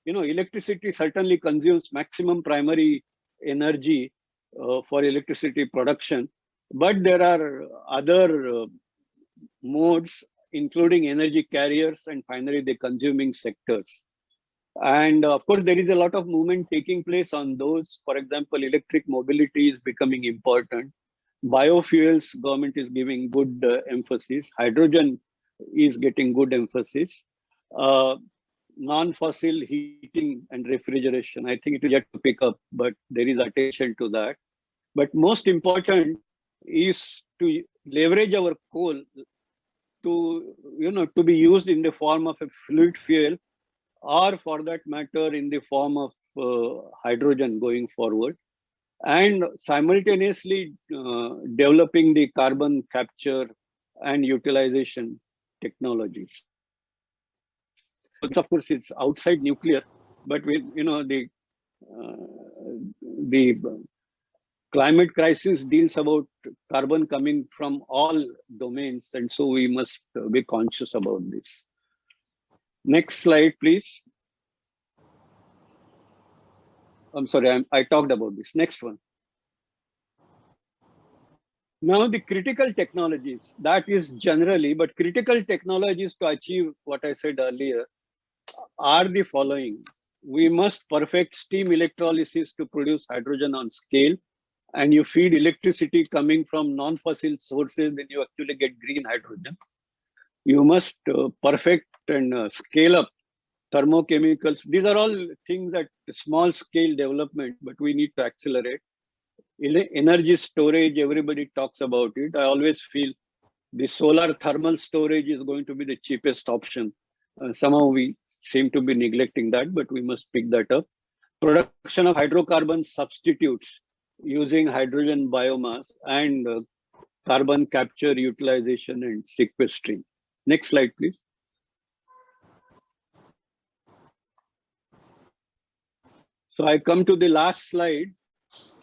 electricity certainly consumes maximum primary energy for electricity production, but there are other modes, including energy carriers and finally the consuming sectors. And of course, there is a lot of movement taking place on those. For example, electric mobility is becoming important. Biofuels, government is giving good emphasis. Hydrogen is getting good emphasis. Non-fossil heating and refrigeration, I think it is yet to pick up, but there is attention to that. But most important is to leverage our coal to be used in the form of a fluid fuel, or for that matter, in the form of hydrogen going forward. and simultaneously developing the carbon capture and utilization technologies. Of course, it's outside nuclear, but with the climate crisis deals about carbon coming from all domains, and so we must be conscious about this. Next slide, please. I'm sorry, I talked about this. Next one. Now the critical technologies, that is generally, but critical technologies to achieve what I said earlier are the following. We must perfect steam electrolysis to produce hydrogen on scale, and you feed electricity coming from non-fossil sources, then you actually get green hydrogen. You must perfect and scale up thermochemicals. These are all things at small scale development, but we need to accelerate. Energy storage, everybody talks about it. I always feel the solar thermal storage is going to be the cheapest option. Somehow we seem to be neglecting that, but we must pick that up. Production of hydrocarbon substitutes using hydrogen biomass and carbon capture, utilization, and sequestering. Next slide, please. So I come to the last slide.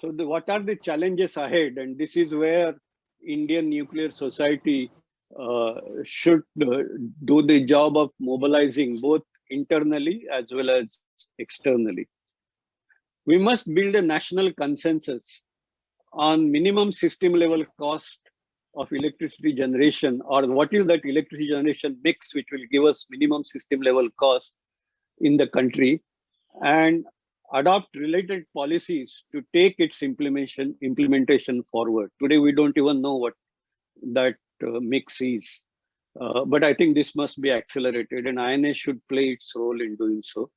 So what are the challenges ahead? And this is where Indian Nuclear Society should do the job of mobilizing both internally as well as externally. We must build a national consensus on minimum system level cost of electricity generation, or what is that electricity generation mix which will give us minimum system level cost in the country, and adopt related policies to take its implementation forward. Today, we don't even know what that mix is. But I think this must be accelerated, and INA should play its role in doing so.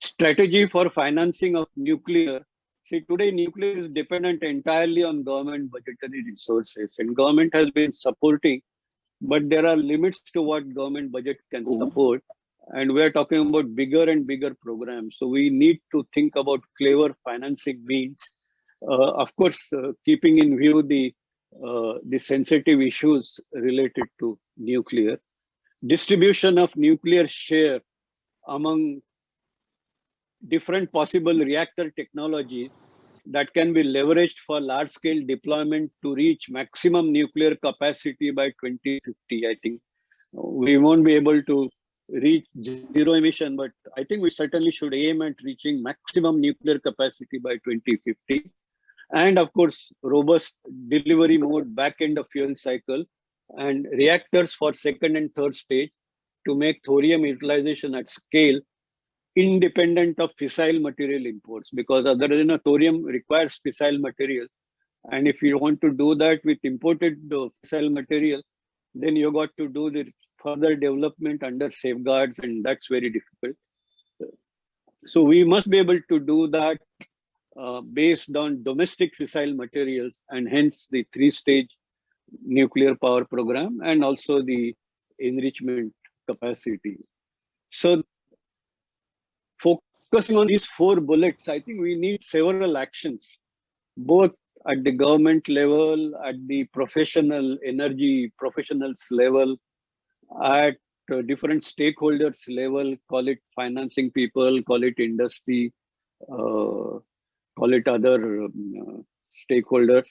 Strategy for financing of nuclear. See, today nuclear is dependent entirely on government budgetary resources, and government has been supporting, but there are limits to what government budget can support. And we're talking about bigger and bigger programs. So we need to think about clever financing means. Of course, keeping in view the sensitive issues related to nuclear. Distribution of nuclear share among different possible reactor technologies that can be leveraged for large-scale deployment to reach maximum nuclear capacity by 2050. I think we won't be able to reach zero emission, but I think we certainly should aim at reaching maximum nuclear capacity by 2050. And of course, robust delivery mode, back end of fuel cycle, and reactors for second and third stage to make thorium utilization at scale independent of fissile material imports, because other than thorium requires fissile materials. And if you want to do that with imported fissile material, then you got to do the further development under safeguards, and that's very difficult. So we must be able to do that based on domestic fissile materials, and hence the 3-stage nuclear power program and also the enrichment capacity. So focusing on these 4 bullets, I think we need several actions, both at the government level, at the professional energy professionals level, at different stakeholders level, call it financing people, call it industry, call it other stakeholders,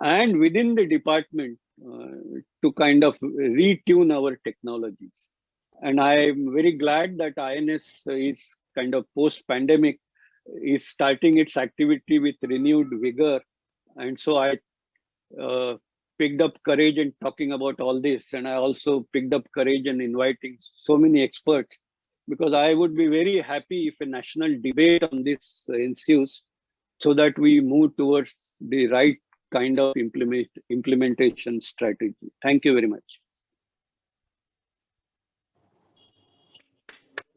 and within the department to kind of retune our technologies. And I'm very glad that INS is kind of post-pandemic is starting its activity with renewed vigor. And so I picked up courage in talking about all this. And I also picked up courage in inviting so many experts, because I would be very happy if a national debate on this ensues, so that we move towards the right kind of implementation strategy. Thank you very much.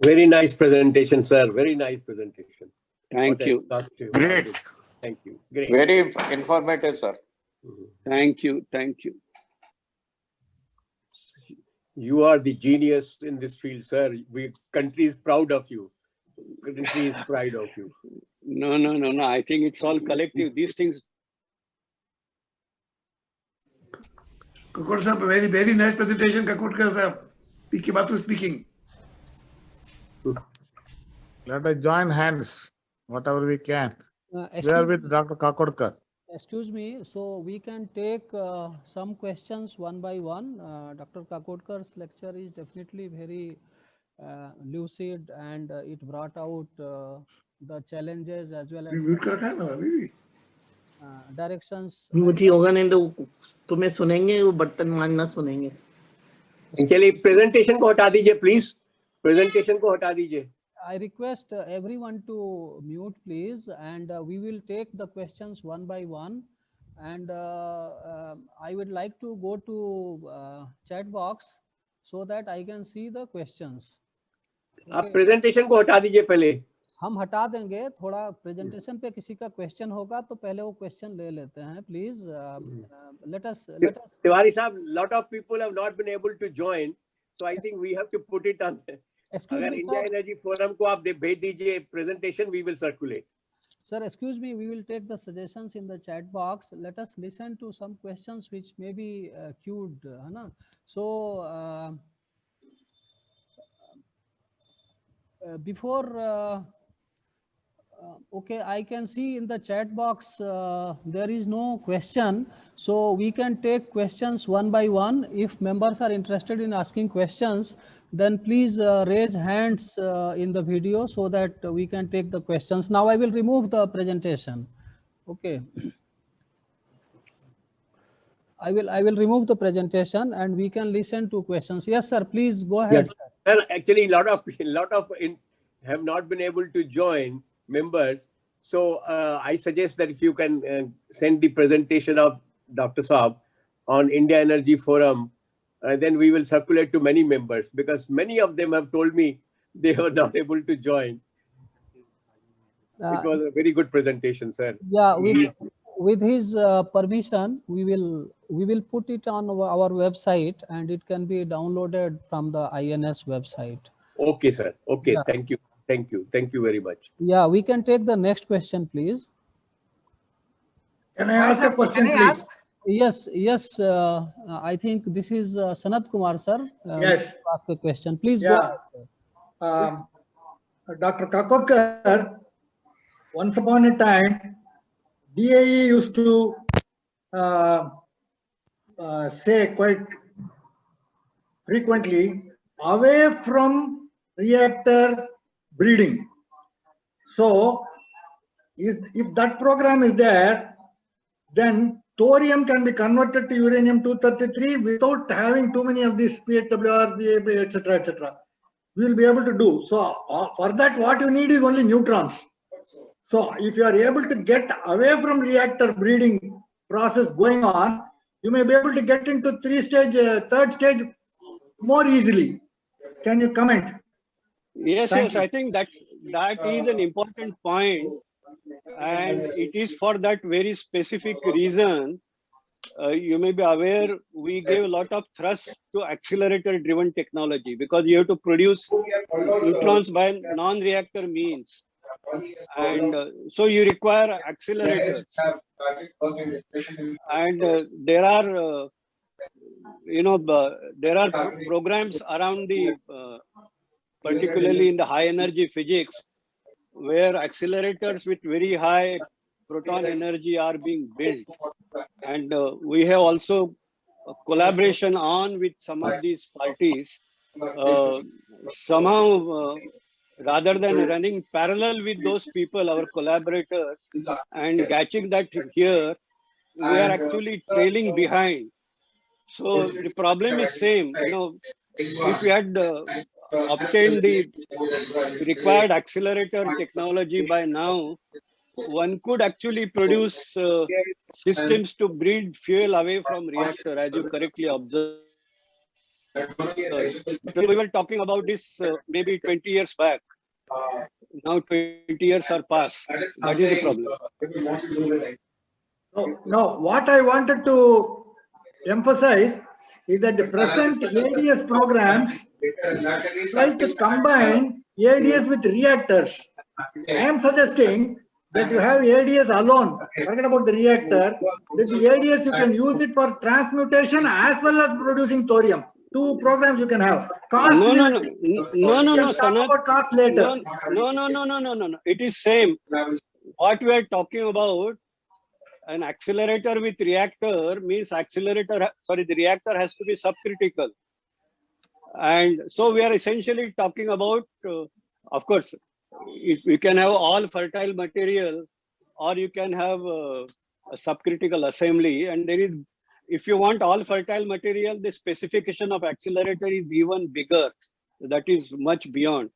Very nice presentation, sir. Very nice presentation. Thank you. Great. Thank you. Great. Very informative, sir. Thank you. Thank you. You are the genius in this field, sir. Country is proud of you. Country is proud of you. No. I think it's all collective. These things. Kakur sir, very nice presentation, Kakurkar sir. PK Batu speaking. Let us join hands, whatever we can. We are with Dr. Kakodkar. Excuse me, so we can take some questions one by one. Dr. Kakodkar's lecture is definitely very lucid, and it brought out the challenges as well as directions. मुझे होगा नहीं तो तुम्हें सुनेंगे वो बर्तन मांजना सुनेंगे. चलिए presentation को हटा दीजिए please. Presentation को हटा दीजिए. I request everyone to mute, please, and we will take the questions one by one. And I would like to go to chat box so that I can see the questions. आप presentation को हटा दीजिए पहले. हम हटा देंगे. थोड़ा presentation पे किसी का question होगा तो पहले वो question ले लेते हैं. Please let us. तिवारी साहब, lot of people have not been able to join, so I think we have to put it on. अगर इंडिया एनर्जी फोरम को आप भेज दीजिए presentation, we will circulate. Sir, excuse me, we will take the suggestions in the chat box. Let us listen to some questions which may be queued. So before okay, I can see in the chat box there is no question, so we can take questions one by one. If members are interested in asking questions, then please raise hands in the video so that we can take the questions. Now I will remove the presentation. Okay. I will remove the presentation and we can listen to questions. Yes, sir. Please go ahead. Yes. Well, actually, a lot of have not been able to join members. So I suggest that if you can send the presentation of Dr. Saab on India Energy Forum, then we will circulate to many members, because many of them have told me they were not able to join. It was a very good presentation, sir. Yeah, with his permission, we will put it on our website and it can be downloaded from the INS website. Okay, sir. Okay, yeah. Thank you very much. Yeah, we can take the next question, please. Can I ask a question, please? Yes. I think this is Sanat Kumar, sir. Yes. Ask a question, please. Yeah. Go ahead, Dr. Kakodkar, once upon a time, DAE used to say quite frequently, away from reactor breeding. So, if that program is there, then thorium can be converted to uranium-233 without having too many of these PHWR, VAB, etc. We will be able to do. So, for that, what you need is only neutrons. So, if you are able to get away from reactor breeding process going on, you may be able to get into third stage more easily. Can you comment? Yes, I think that is an important point, and it is for that very specific reason. You may be aware we gave a lot of thrust to accelerator-driven technology, because you have to produce neutrons by non-reactor means, and so you require accelerators. And there are, there are programs around the, particularly in the high energy physics, where accelerators with very high proton energy are being built. And we have also a collaboration on with some of these parties. Somehow, rather than running parallel with those people, our collaborators, and catching that here, we are actually trailing behind. So the problem is same, if we had obtained the required accelerator technology by now, one could actually produce systems to breed fuel away from reactor, as you correctly observed. So we were talking about this maybe 20 years back. Now 20 years are past. That is the problem. No, what I wanted to emphasize is that the present ADS programs try to combine ADS with reactors. I am suggesting that you have ADS alone, forget about the reactor, with the ADS you can use it for transmutation as well as producing thorium. Two programs you can have. Cost No, will- no, talk about cost later. No. It is same. What we are talking about, an accelerator with reactor means the reactor has to be subcritical. And so we are essentially talking about, of course, if you can have all fertile material, or you can have a subcritical assembly. And there is, if you want all fertile material, the specification of accelerator is even bigger. That is much beyond.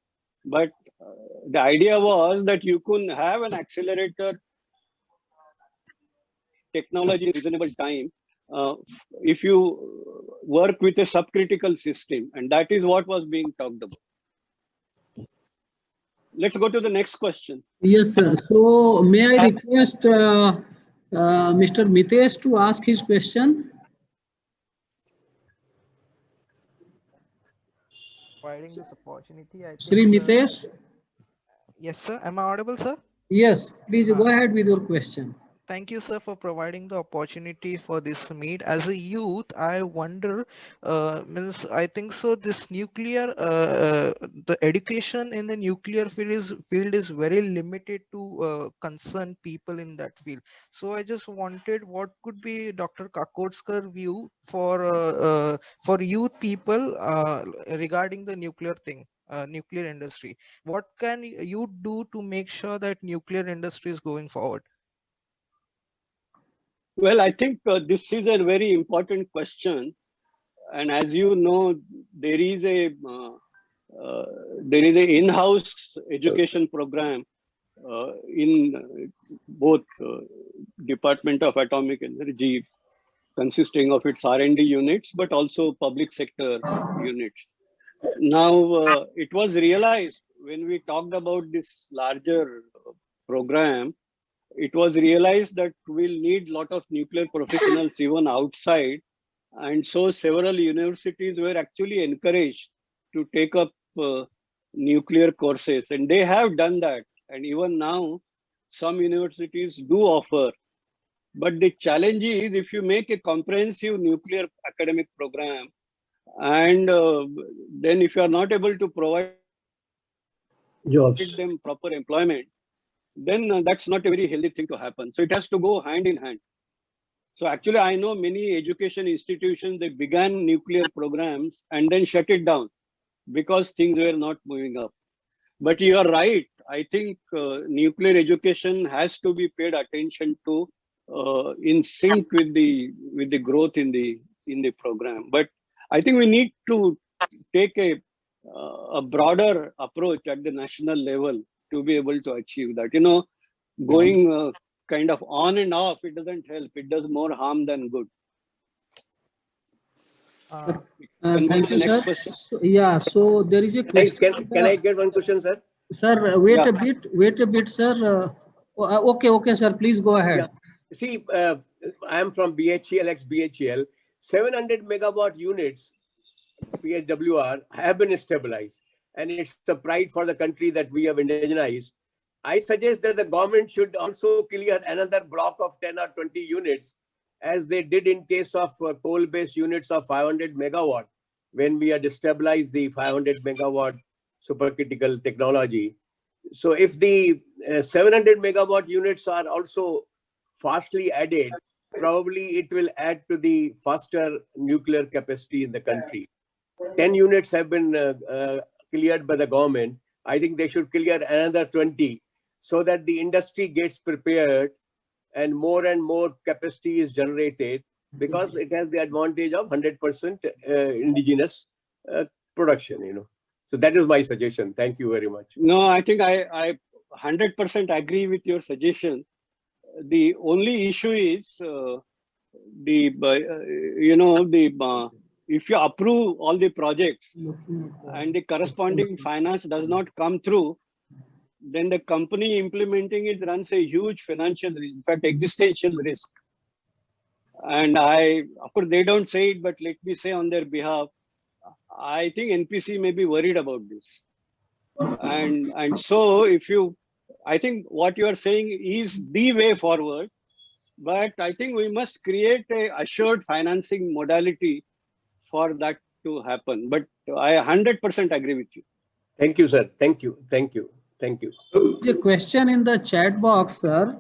But the idea was that you could have an accelerator technology in reasonable time if you work with a subcritical system, and that is what was being talked about. Let's go to the next question. Yes, sir. So may I request Mr. Mitesh to ask his question? Providing this opportunity, I Shri think. Mitesh? Yes, sir. Am I audible, sir? Yes, please go ahead with your question. Thank you, sir, for providing the opportunity for this meet. As a youth, I wonder, I think so. This nuclear, the education in the nuclear field is very limited to concerned people in that field. So I just wanted, what could be Dr. Kakodskar view for youth people regarding the nuclear thing, nuclear industry? What can you do to make sure that nuclear industry is going forward? Well, I think this is a very important question, and as you know, there is a in-house education program in both Department of Atomic Energy, consisting of its R&D units, but also public sector units. Now, it was realized when we talked about this larger program, it was realized that we'll need a lot of nuclear professionals even outside. And so several universities were actually encouraged to take up nuclear courses, and they have done that. And even now, some universities do offer. But the challenge is, if you make a comprehensive nuclear academic program, and then if you are not able to provide them proper employment, then that's not a very healthy thing to happen. So it has to go hand in hand. So actually, I know many education institutions, they began nuclear programs and then shut it down because things were not moving up. But you are right. I think nuclear education has to be paid attention to in sync with the growth in the program. But I think we need to take a broader approach at the national level to be able to achieve that. You know, going kind of on and off, it doesn't help. It does more harm than good. Thank you, sir. So, yeah, so there is a question. Can I get one question, sir? Sir, wait a bit, sir. Okay, sir, please go ahead. Yeah. See, I am from BHEL, ex-BHEL. 700 megawatt units, PHWR, have been stabilized. And it's the pride for the country that we have indigenized. I suggest that the government should also clear another block of 10 or 20 units, as they did in case of coal-based units of 500 megawatt, when we had stabilized the 500 megawatt supercritical technology. So if the 700 megawatt units are also fastly added, probably it will add to the faster nuclear capacity in the country. 10 units have been cleared by the government. I think they should clear another 20 so that the industry gets prepared and more capacity is generated, because it has the advantage of 100% indigenous production, you know. So that is my suggestion. Thank you very much. No, I think I 100% agree with your suggestion. The only issue is if you approve all the projects and the corresponding finance does not come through, then the company implementing it runs a huge financial, in fact, existential risk. And of course, they don't say it, but let me say on their behalf, I think NPC may be worried about this. And so if you I think what you are saying is the way forward, but I think we must create a assured financing modality for that to happen. But I 100% agree with you. Thank you, sir. Thank you. Thank you. Thank you. The question in the chat box, sir.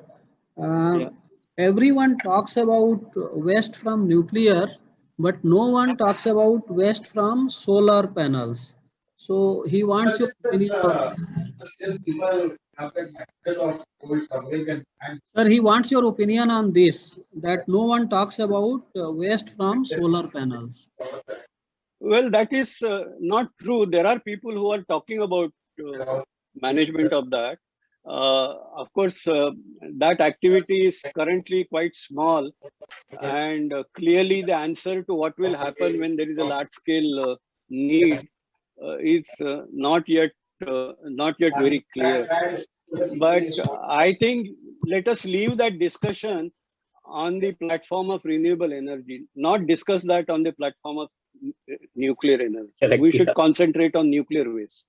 Everyone talks about waste from nuclear, but no one talks about waste from solar panels. So he wants your opinion. Sir, he wants your opinion on this, that no one talks about waste from solar panels. Well, that is not true. There are people who are talking about management of that. Of course, that activity is currently quite small, and clearly the answer to what will happen when there is a large-scale need is not yet very clear. But I think let us leave that discussion on the platform of renewable energy, not discuss that on the platform of nuclear energy. Correct, We should yeah. concentrate on nuclear waste.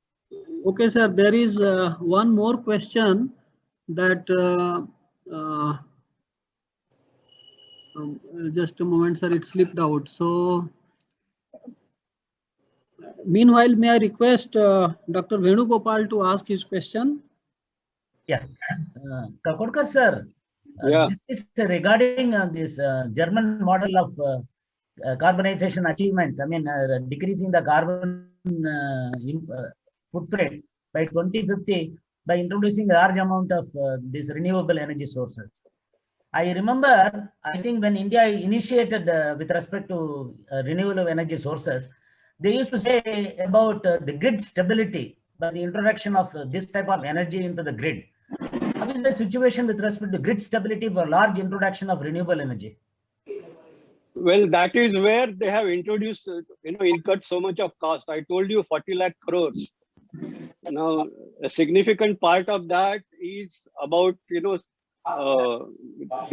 Okay, sir, there is one more question that just a moment, sir, it slipped out. So meanwhile, may I request Dr. Venugopal to ask his question? Yeah, Kakodkar sir, Yeah. this is regarding this German model of carbonization achievement. I mean, decreasing the carbon footprint by 2050 by introducing a large amount of these renewable energy sources. I remember, I think when India initiated with respect to renewable energy sources, they used to say about the grid stability by the introduction of this type of energy into the grid. How is the situation with respect to grid stability for large introduction of renewable energy? Well, that is where they have introduced, incurred so much of cost. I told you 40 lakh crores. Now, a significant part of that is about, the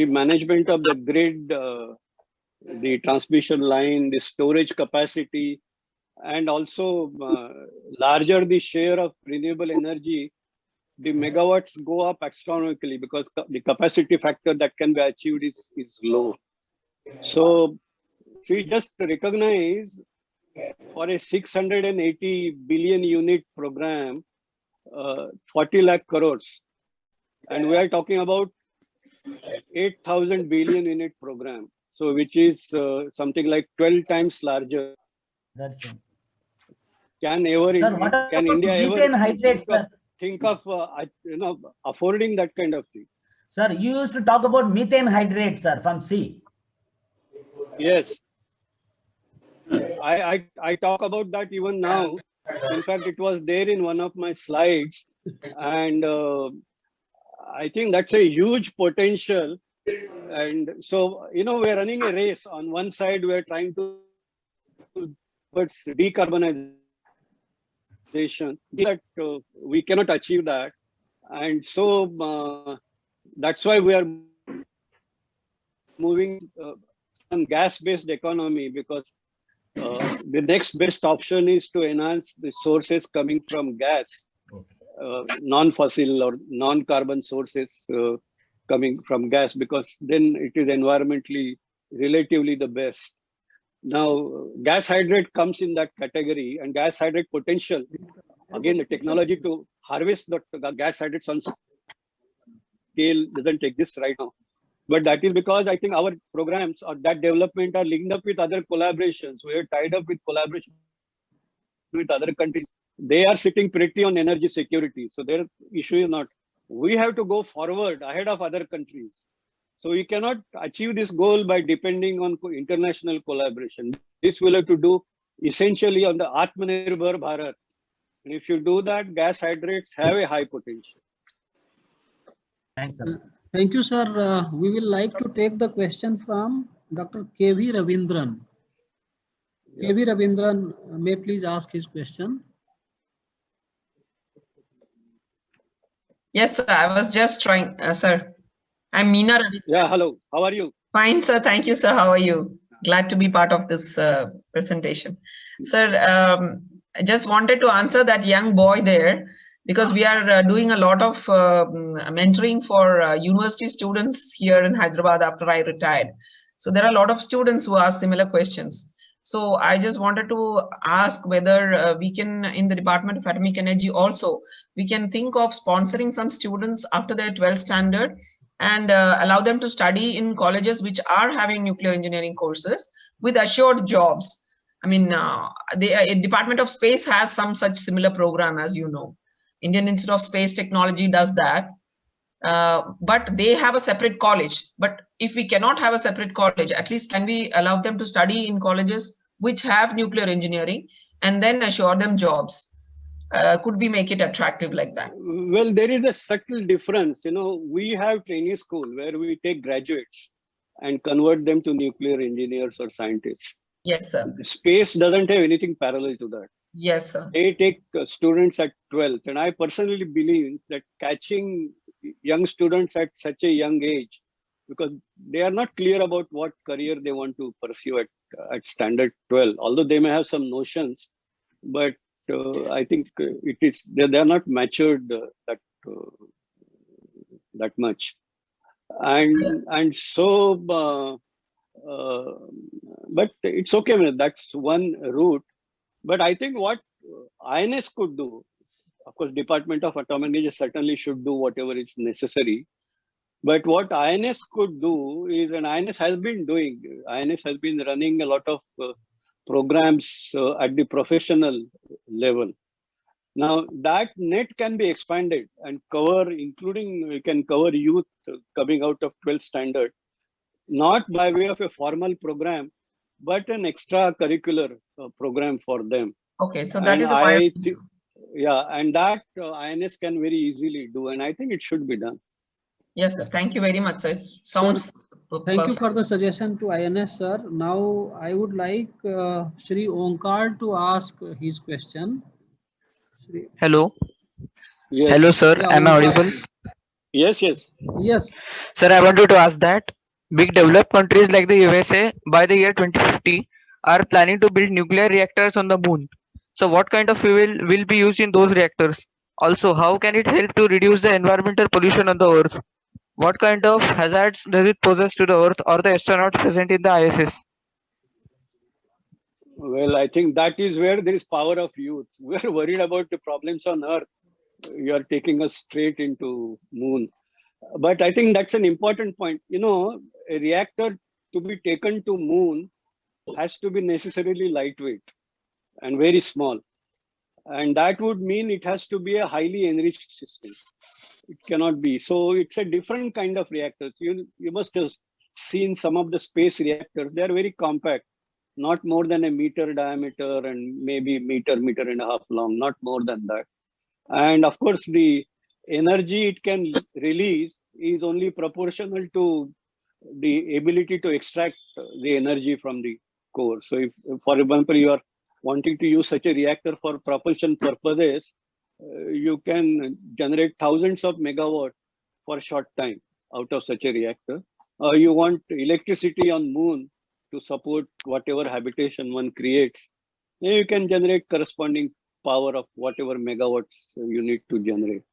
management of the grid, the transmission line, the storage capacity, and also larger the share of renewable energy, the megawatts go up astronomically because the capacity factor that can be achieved is low. So, see, just recognize for a 680 billion unit program, 40 lakh crores, and we are talking about 8,000 billion unit program. So, which is something like 12 times larger. That's it. Can India ever think of affording that kind of thing? Sir, you used to talk about methane hydrate, sir, from sea. Yes, I talk about that even now. In fact, it was there in one of my slides, and I think that's a huge potential. And so, we're running a race. On one side, we're trying to towards decarbonization. That we cannot achieve that, and so that's why we are moving on gas-based economy, because the next best option is to enhance the sources coming from gas, non-fossil or non-carbon sources coming from gas, because then it is environmentally relatively the best. Now, gas hydrate comes in that category, and gas hydrate potential, again, the technology to harvest the gas hydrates on scale doesn't exist right now. But that is because I think our programs or that development are linked up with other collaborations. We are tied up with collaboration with other countries. They are sitting pretty on energy security. So their issue is not. We have to go forward ahead of other countries. So we cannot achieve this goal by depending on international collaboration. This will have to do essentially on the Atmanirbhar Bharat. And if you do that, gas hydrates have a high potential. Thanks, sir. Thank you, sir. We will like to take the question from Dr. K.V. Ravindran. Yeah. K.V. Ravindran, may please ask his question. Yes, sir. I was just trying, sir. I'm Meena. Yeah, hello. How are you? Fine, sir. Thank you, sir. How are you? Glad to be part of this presentation. Sir, I just wanted to answer that young boy there. because we are doing a lot of mentoring for university students here in Hyderabad after I retired. So there are a lot of students who ask similar questions. So I just wanted to ask whether we can, in the Department of Atomic Energy also, we can think of sponsoring some students after their 12th standard and allow them to study in colleges which are having nuclear engineering courses with assured jobs. I mean, the Department of Space has some such similar program, as you know. Indian Institute of Space Technology does that. But they have a separate college. But if we cannot have a separate college, at least can we allow them to study in colleges which have nuclear engineering and then assure them jobs? Could we make it attractive like that? Well, there is a subtle difference. You know, we have training school where we take graduates and convert them to nuclear engineers or scientists. Yes, sir. Space doesn't have anything parallel to that. Yes, sir. They take students at 12th. And I personally believe that catching young students at such a young age, because they are not clear about what career they want to pursue at standard 12, although they may have some notions, but I think it is they are not matured that much, and so but it's okay. That's one route. But I think what INS could do, of course, Department of Atomic Energy certainly should do whatever is necessary. But what INS could do is, and INS has been doing, INS has been running a lot of programs at the professional level. Now that net can be expanded and cover, including we can cover youth coming out of 12th standard, not by way of a formal program, but an extracurricular program for them. Okay, so that is yeah, and that INS can very easily do, and I think it should be done. Yes, sir. Thank you very much, sir. It sounds Thank you for the suggestion to INS, sir. Now I would like Shri Onkar to ask his question. Hello. Yes. Hello, sir. Yeah, Am I audible? Yes, yes. Yes. Sir, I wanted to ask that big developed countries like the USA by the year 2050 are planning to build nuclear reactors on the moon. So what kind of fuel will be used in those reactors? Also, how can it help to reduce the environmental pollution on the Earth? What kind of hazards does it pose to the Earth or the astronauts present in the ISS? Well, I think that is where there is power of youth. We're worried about the problems on Earth. You are taking us straight into moon. But I think that's an important point. You know, a reactor to be taken to moon has to be necessarily lightweight and very small. And that would mean it has to be a highly enriched system. It cannot be. So it's a different kind of reactor. You must have seen some of the space reactors. They are very compact, not more than a meter diameter and maybe meter and a half long, not more than that. And of course, the energy it can release is only proportional to the ability to extract the energy from the core. So if, for example, you are wanting to use such a reactor for propulsion purposes, you can generate thousands of megawatts for a short time out of such a reactor. You want electricity on moon to support whatever habitation one creates, you can generate corresponding power of whatever megawatts you need to generate.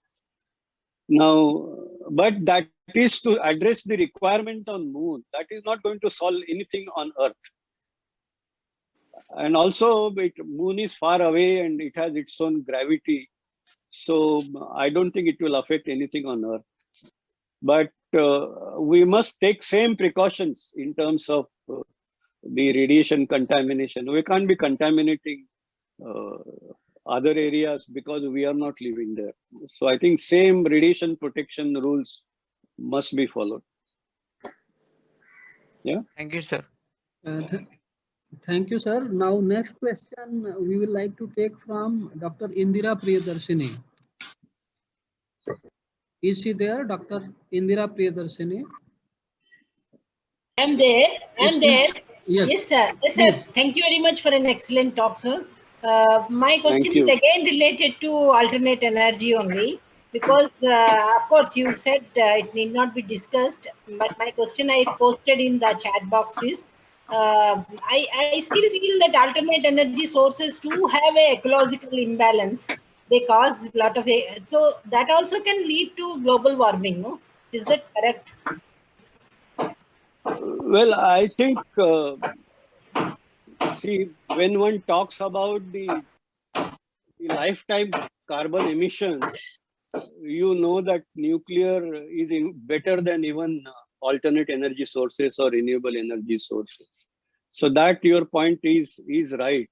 Now, but that is to address the requirement on moon. That is not going to solve anything on Earth. And also, moon is far away and it has its own gravity. So I don't think it will affect anything on Earth. But we must take same precautions in terms of the radiation contamination. We can't be contaminating other areas because we are not living there. So I think same radiation protection rules must be followed. Yeah. Thank you, sir. Thank you, sir. Now, next question we will like to take from Dr. Indira Priyadarshini. Is she there, Dr. Indira Priyadarshini? I'm there. I'm there. Yes. Yes, sir. Yes, sir. Yes. Thank you very much for an excellent talk, sir. My question you. is again related to alternate energy only, because of course you said it need not be discussed, but my question I posted in the chat box is, I still feel that alternate energy sources do have a ecological imbalance, they cause a lot of, so that also can lead to global warming, no? Is that correct? Well, I think, see, when one talks about the lifetime carbon emissions, you know that nuclear is better than even alternate energy sources or renewable energy sources. So that your point is right.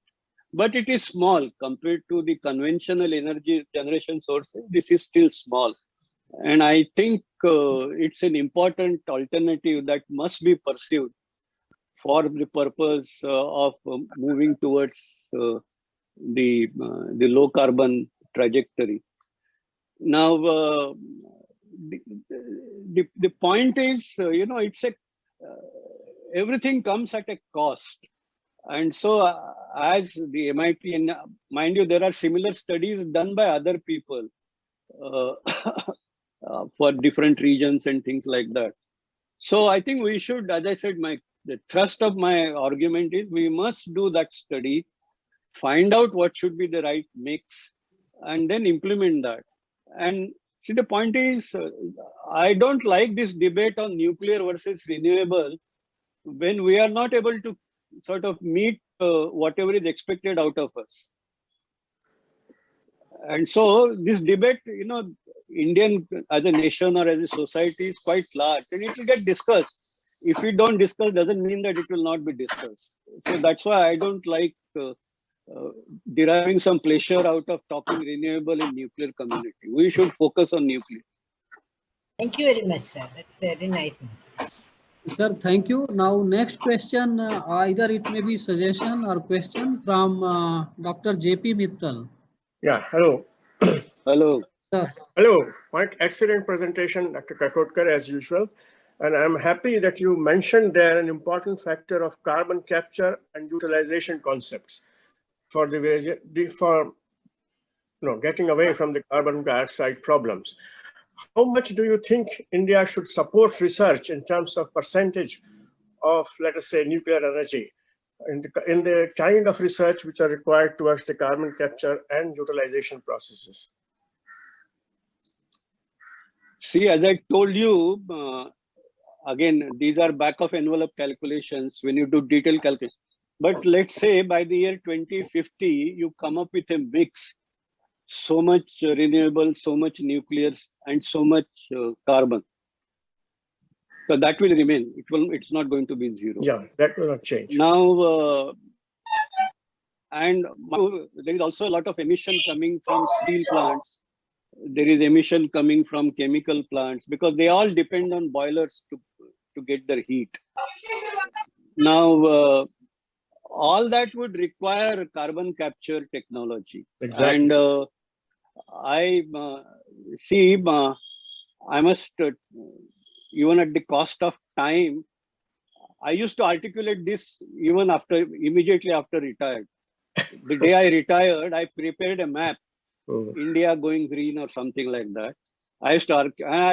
But it is small compared to the conventional energy generation sources. This is still small. And I think it's an important alternative that must be pursued for the purpose of moving towards the low carbon trajectory. Now, the point is, it's everything comes at a cost. And so as the MIT, and mind you, there are similar studies done by other people for different regions and things like that. So I think we should, as I said, the thrust of my argument is we must do that study, find out what should be the right mix, and then implement that. And see, the point is, I don't like this debate on nuclear versus renewable when we are not able to sort of meet whatever is expected out of us. And so this debate, Indian as a nation or as a society is quite large, and it will get discussed. If we don't discuss, doesn't mean that it will not be discussed. So that's why I don't like deriving some pleasure out of talking renewable in nuclear community. We should focus on nuclear. Thank you very much, sir. That's very nice answer. Sir, thank you. Now, next question, either it may be suggestion or question from Dr. J.P. Mittal. Yeah, hello. Hello. Sir. Hello. Quite excellent presentation, Dr. Kakotkar, as usual. And I'm happy that you mentioned there an important factor of carbon capture and utilization concepts for getting away from the carbon dioxide problems. How much do you think India should support research in terms of percentage of, let us say, nuclear energy in the kind of research which are required towards the carbon capture and utilization processes? See, as I told you, again, these are back of envelope calculations when you do detailed calculation. But let's say by the year 2050, you come up with a mix. So much renewable, so much nuclear, and so much carbon. So that will remain. It's not going to be zero. Yeah, that will not change. Now, and there is also a lot of emission coming from steel plants. There is emission coming from chemical plants because they all depend on boilers to get their heat. Now, all that would require carbon capture technology. Exactly. And I see, I must, even at the cost of time, I used to articulate this even immediately after retired. The day I retired, I prepared a map, India going green or something like that. I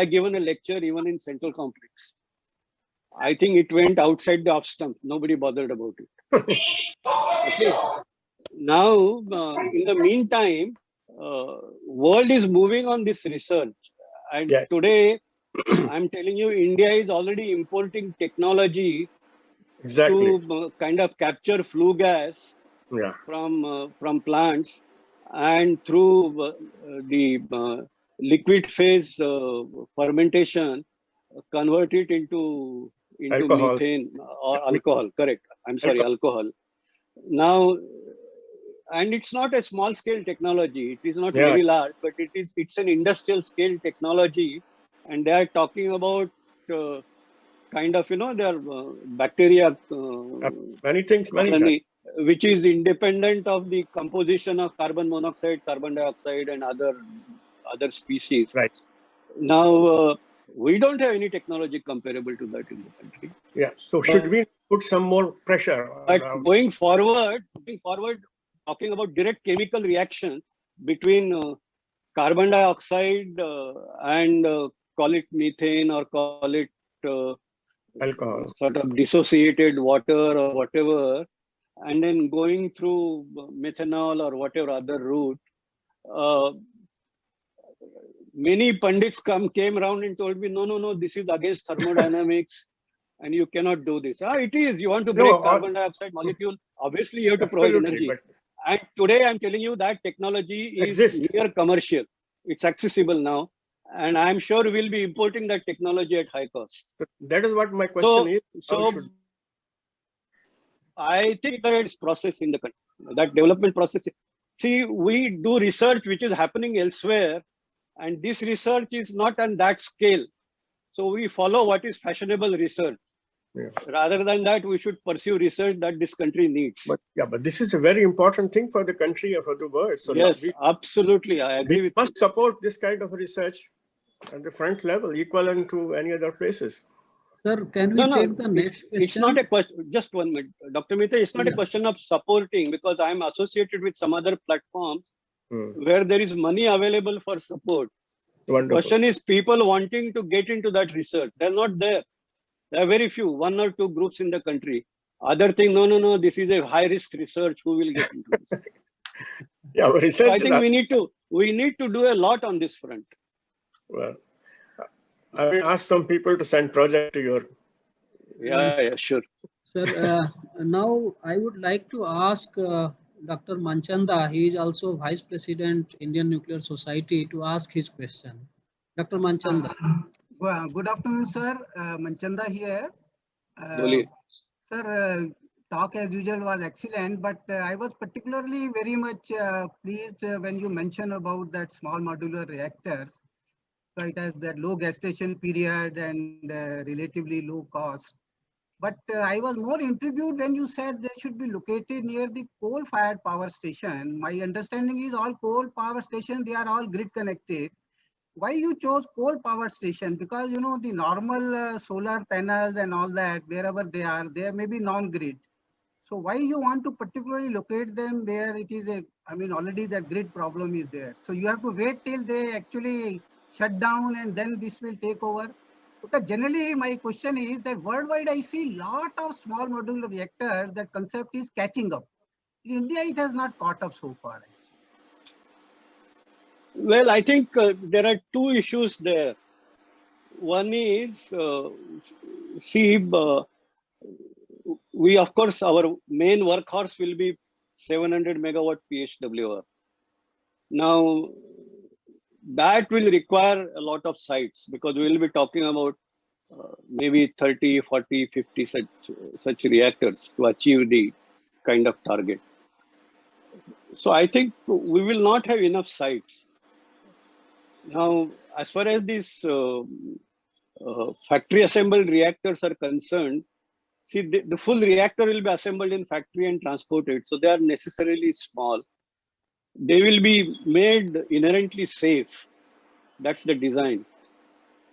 given a lecture even in Central Complex. I think it went outside the off stump. Nobody bothered about it. Okay. Now, in the meantime, world is moving on this research, and today I'm telling you, India is already importing technology to kind of capture flue gas from plants, and through the liquid phase fermentation, convert it into alcohol. methane or alcohol. Correct. I'm sorry, alcohol. Now. And it's not a small scale technology. It is not very large, but it's an industrial scale technology. And they are talking about kind of, their bacteria, many things, which is independent of the composition of carbon monoxide, carbon dioxide, and other species. Right. Now, we don't have any technology comparable to that in the country. Yeah. So should we put some more pressure? But going forward, talking about direct chemical reaction between carbon dioxide and call it methane or call it alcohol, sort of dissociated water or whatever, and then going through methanol or whatever other route, many pundits came around and told me, no, this is against thermodynamics and you cannot do this. It is. You want to break carbon dioxide molecule, obviously you have to provide energy. And today I'm telling you that technology is near commercial. It's accessible now. And I'm sure we'll be importing that technology at high cost. That is what my question is. So I think there is process in the country, that development process. See, we do research which is happening elsewhere, and this research is not on that scale. So we follow what is fashionable research. Yeah. Rather than that, we should pursue research that this country needs. But this is a very important thing for the country and for the world. So yes, absolutely, I agree with you. We must support this kind of research at the front level, equivalent to any other places. Sir, can we take the next question? It's not a question, just 1 minute. Dr. Mehta, it's not a question of supporting, because I'm associated with some other platforms where there is money available for support. Wonderful. Question is people wanting to get into that research. They're not there. There are very few, 1 or 2 groups in the country. Other thing, no, this is a high risk research. Who will get into this? Yeah, but research. So I think we need to do a lot on this front. Well, I will ask some people to send project to your. Yeah, sure. Sir, now I would like to ask Dr. Manchanda. He is also Vice President, Indian Nuclear Society, to ask his question. Dr. Manchanda. Good afternoon, sir. Manchanda here. Sir, talk as usual was excellent, but I was particularly very much pleased when you mentioned about that small modular reactors. So it has that low gestation period and relatively low cost. But I was more intrigued when you said they should be located near the coal-fired power station. My understanding is all coal power stations, they are all grid connected. Why you chose coal power station? Because you know the normal solar panels and all that, wherever they may be non-grid. So why you want to particularly locate them where it is already that grid problem is there. So you have to wait till they actually shut down and then this will take over. Because generally my question is that worldwide I see lot of small modular reactors, that concept is catching up. In India it has not caught up so far. Well, I think there are 2 issues there. One is, we of course, our main workhorse will be 700 megawatt PHWR. Now, that will require a lot of sites, because we will be talking about maybe 30, 40, 50 such reactors to achieve the kind of target. So I think we will not have enough sites. Now, as far as these factory assembled reactors are concerned, see, the full reactor will be assembled in factory and transported. So they are necessarily small. They will be made inherently safe. That's the design.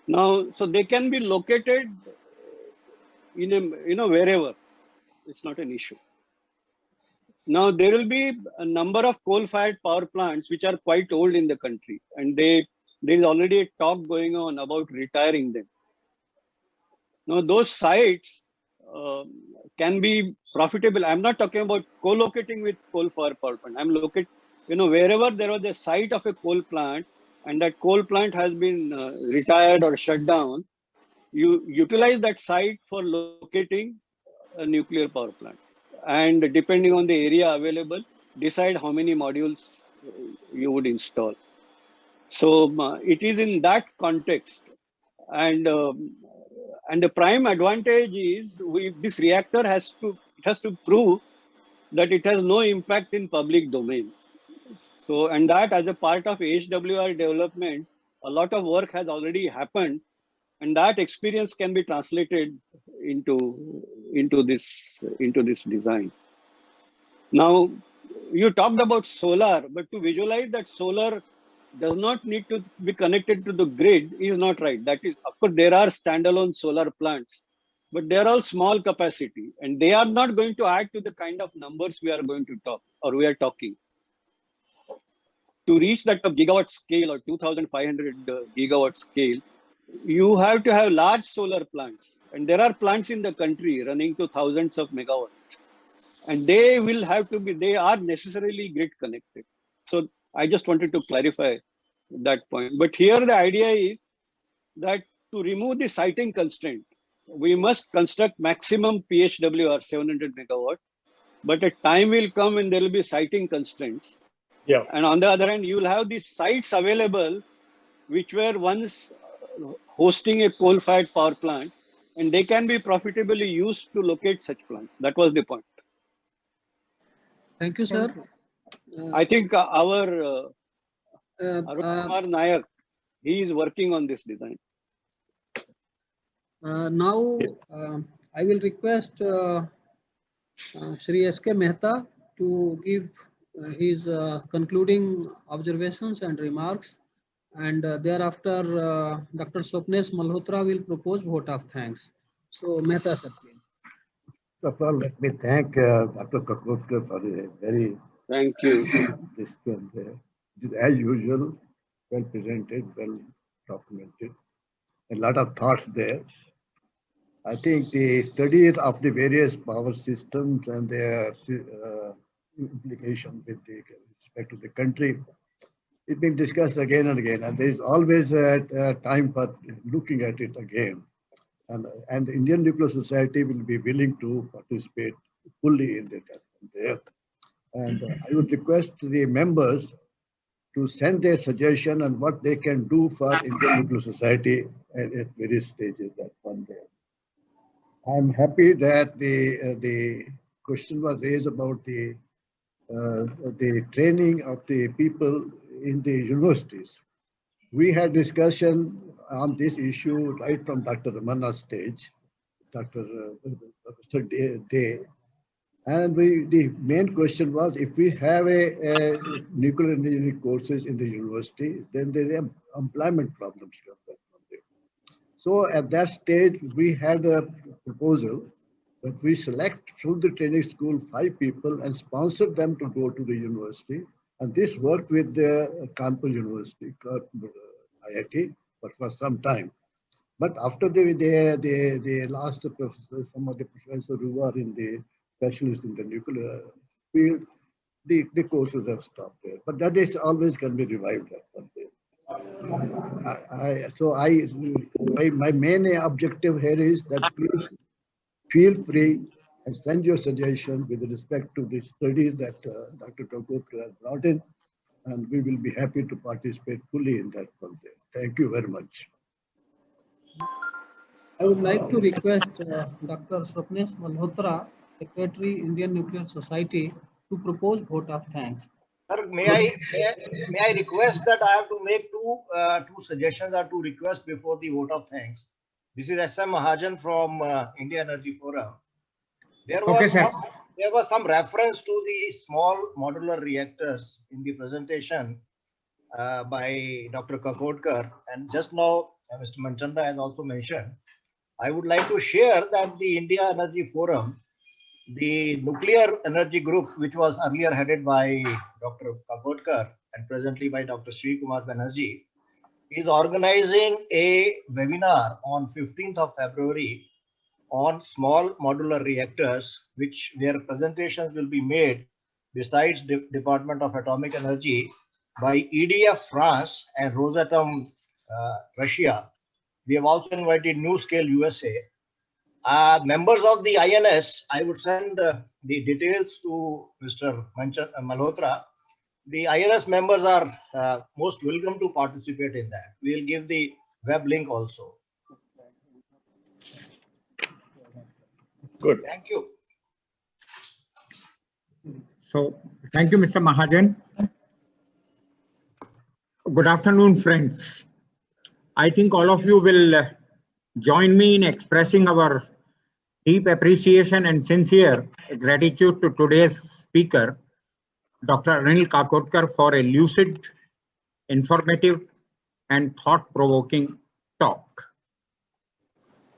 Now, so they can be located in wherever. It's not an issue. Now, there will be a number of coal-fired power plants which are quite old in the country, and there is already a talk going on about retiring them. Now, those sites can be profitable. I'm not talking about co-locating with coal-fired power plant. I'm locating, wherever there was a site of a coal plant and that coal plant has been retired or shut down, you utilize that site for locating a nuclear power plant. And depending on the area available, decide how many modules you would install. So it is in that context. And the prime advantage is this reactor has to prove that it has no impact in public domain. So, and that as a part of HWR development, a lot of work has already happened, and that experience can be translated into this design. Now, you talked about solar, but to visualize that solar does not need to be connected to the grid is not right. That is, of course, there are standalone solar plants, but they are all small capacity, and they are not going to add to the kind of numbers we are going to talk, or we are talking. To reach that gigawatt scale or 2,500 gigawatt scale, you have to have large solar plants, and there are plants in the country running to thousands of megawatts, and they are necessarily grid connected. So I just wanted to clarify that point. But here the idea is that to remove the siting constraint, we must construct maximum PHWR 700 megawatt. But a time will come when there will be siting constraints. Yeah. And on the other hand, you will have these sites available which were once hosting a coal-fired power plant, and they can be profitably used to locate such plants. That was the point. Thank you, sir. I think our Arun Kumar Nayak, he is working on this design. Now, I will request Shri S.K. Mehta to give his concluding observations and remarks, and thereafter Dr. Swapnesh Malhotra will propose vote of thanks. So, Mehta, sir, please. First of all, let me thank Dr. Kakotkar for a very thank you. As usual, well presented, well documented, a lot of thoughts there. I think the studies of the various power systems and their implication with respect to the country, it's been discussed again and again, and there is always a time for looking at it again. And the Indian Nuclear Society will be willing to participate fully in that. And I would request the members to send their suggestion on what they can do for Indian Nuclear Society at various stages. That one day. I'm happy that the question was raised about the training of the people in the universities. We had discussion on this issue right from Dr. Ramana's stage, Dr. Day. And the main question was, if we have a nuclear engineering courses in the university, then there are employment problems. So at that stage, we had a proposal that we select through the training school 5 people and sponsor them to go to the university. And this worked with the Kanpur University, IIT, but for some time. But after the last professor, some of the professors who are in the specialists in the nuclear field, the courses have stopped there. But that is always can be revived at one day. My main objective here is that please feel free and send your suggestions with respect to the studies that Dr. Kakotkar has brought in, and we will be happy to participate fully in that one day. Thank you very much. I would like to request Dr. Swapnesh Malhotra, Secretary, Indian Nuclear Society, to propose vote of thanks. Sir, may I request that I have to make two suggestions or 2 requests before the vote of thanks. This is S.M. Mahajan from India Energy Forum. There was some reference to the small modular reactors in the presentation by Dr. Kakotkar, and just now Mr. Manchanda has also mentioned. I would like to share that the India Energy Forum, the nuclear energy group, which was earlier headed by Dr. Kakotkar and presently by Dr. Sri Kumar Banerjee, is organizing a webinar on 15th of February on small modular reactors, where presentations will be made besides the Department of Atomic Energy by EDF France and Rosatom Russia. We have also invited NuScale USA. Members of the INS, I would send the details to Mr. Malhotra. The INS members are most welcome to participate in that. We will give the web link also. Good. Thank you. So, thank you, Mr. Mahajan. Good afternoon, friends. I think all of you will join me in expressing our deep appreciation and sincere gratitude to today's speaker, Dr. Anil Kakotkar, for a lucid, informative, and thought-provoking talk.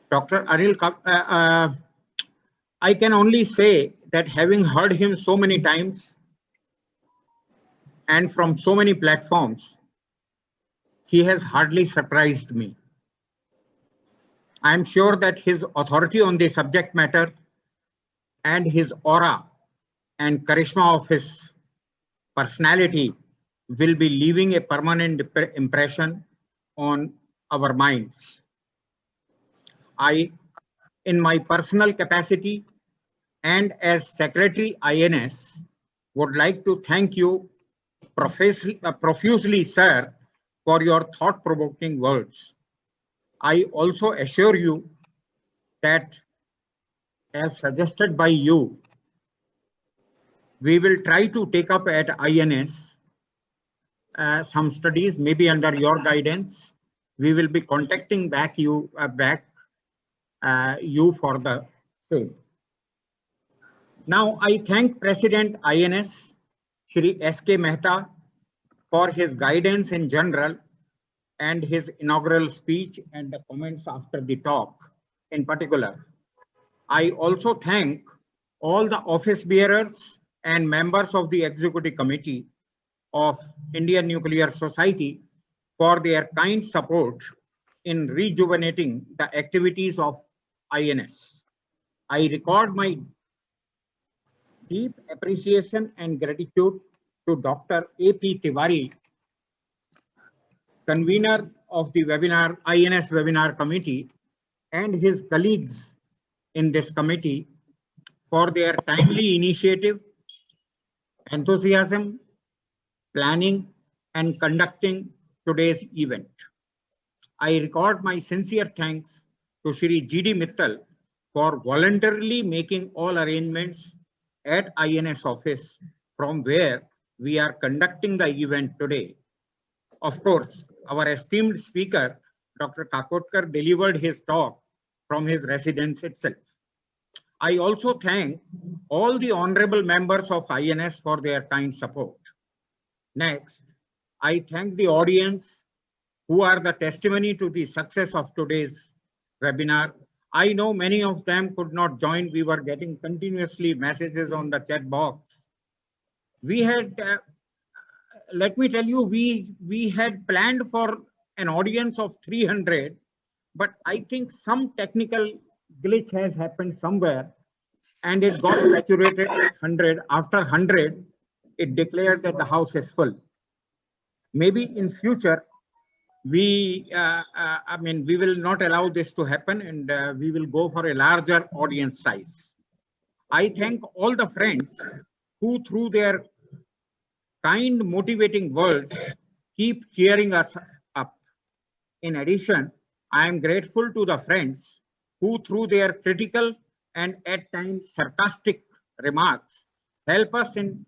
Dr. Anil Kakotkar, I can only say that having heard him so many times and from so many platforms, he has hardly surprised me. I am sure that his authority on the subject matter and his aura and charisma of his personality will be leaving a permanent impression on our minds. I, in my personal capacity and as Secretary INS, would like to thank you profusely, sir, for your thought-provoking words. I also assure you that, as suggested by you, we will try to take up at INS some studies, maybe under your guidance. We will be contacting you for the same. Now, I thank President INS, Shri S.K. Mehta, for his guidance in general and his inaugural speech and the comments after the talk in particular. I also thank all the office bearers and members of the Executive Committee of Indian Nuclear Society for their kind support in rejuvenating the activities of INS. I record my deep appreciation and gratitude to Dr. A.P. Tiwari, convener of the INS Webinar Committee, and his colleagues in this committee for their timely initiative, enthusiasm, planning, and conducting today's event. I record my sincere thanks to Shri G.D. Mittal for voluntarily making all arrangements at INS office from where we are conducting the event today. Of course, our esteemed speaker, Dr. Kakotkar, delivered his talk from his residence itself. I also thank all the honorable members of INS for their kind support. Next, I thank the audience who are the testimony to the success of today's webinar. I know many of them could not join. We were getting continuously messages on the chat box. We had, let me tell you, we had planned for an audience of 300, but I think some technical glitch has happened somewhere and it got saturated at 100. After 100, it declared that the house is full. Maybe in future, we will not allow this to happen, and we will go for a larger audience size. I thank all the friends who, through their kind, motivating words, keep cheering us up. In addition, I am grateful to the friends who, through their critical and at times sarcastic remarks, help us in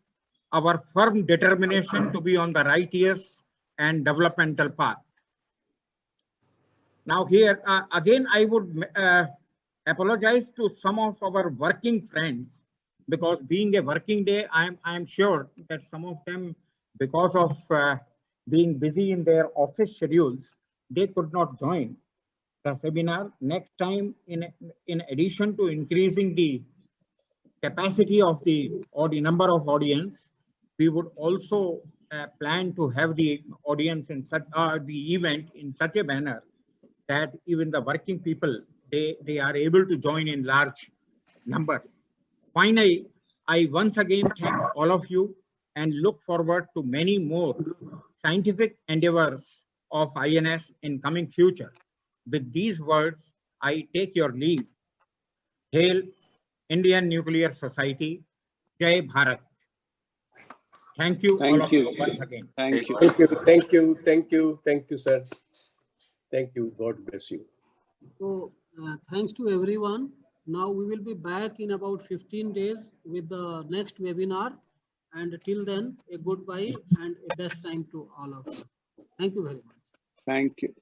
our firm determination to be on the righteous and developmental path. Now here, again, I would apologize to some of our working friends, because being a working day, I am sure that some of them, because of being busy in their office schedules, they could not join the seminar. Next time, in addition to increasing the capacity of the number of audience, we would also plan to have the audience in such the event in such a manner that even the working people, they are able to join in large numbers. Finally, I once again thank all of you and look forward to many more scientific endeavors of INS in coming future. With these words, I take your leave. Hail Indian Nuclear Society. Jai Bharat. Thank you. Thank you once again. Thank you. Thank you. Thank you. Thank you. Thank you, sir. Thank you. God bless you. So thanks to everyone. Now we will be back in about 15 days with the next webinar. And till then, a goodbye and a best time to all of us. Thank you very much. Thank you.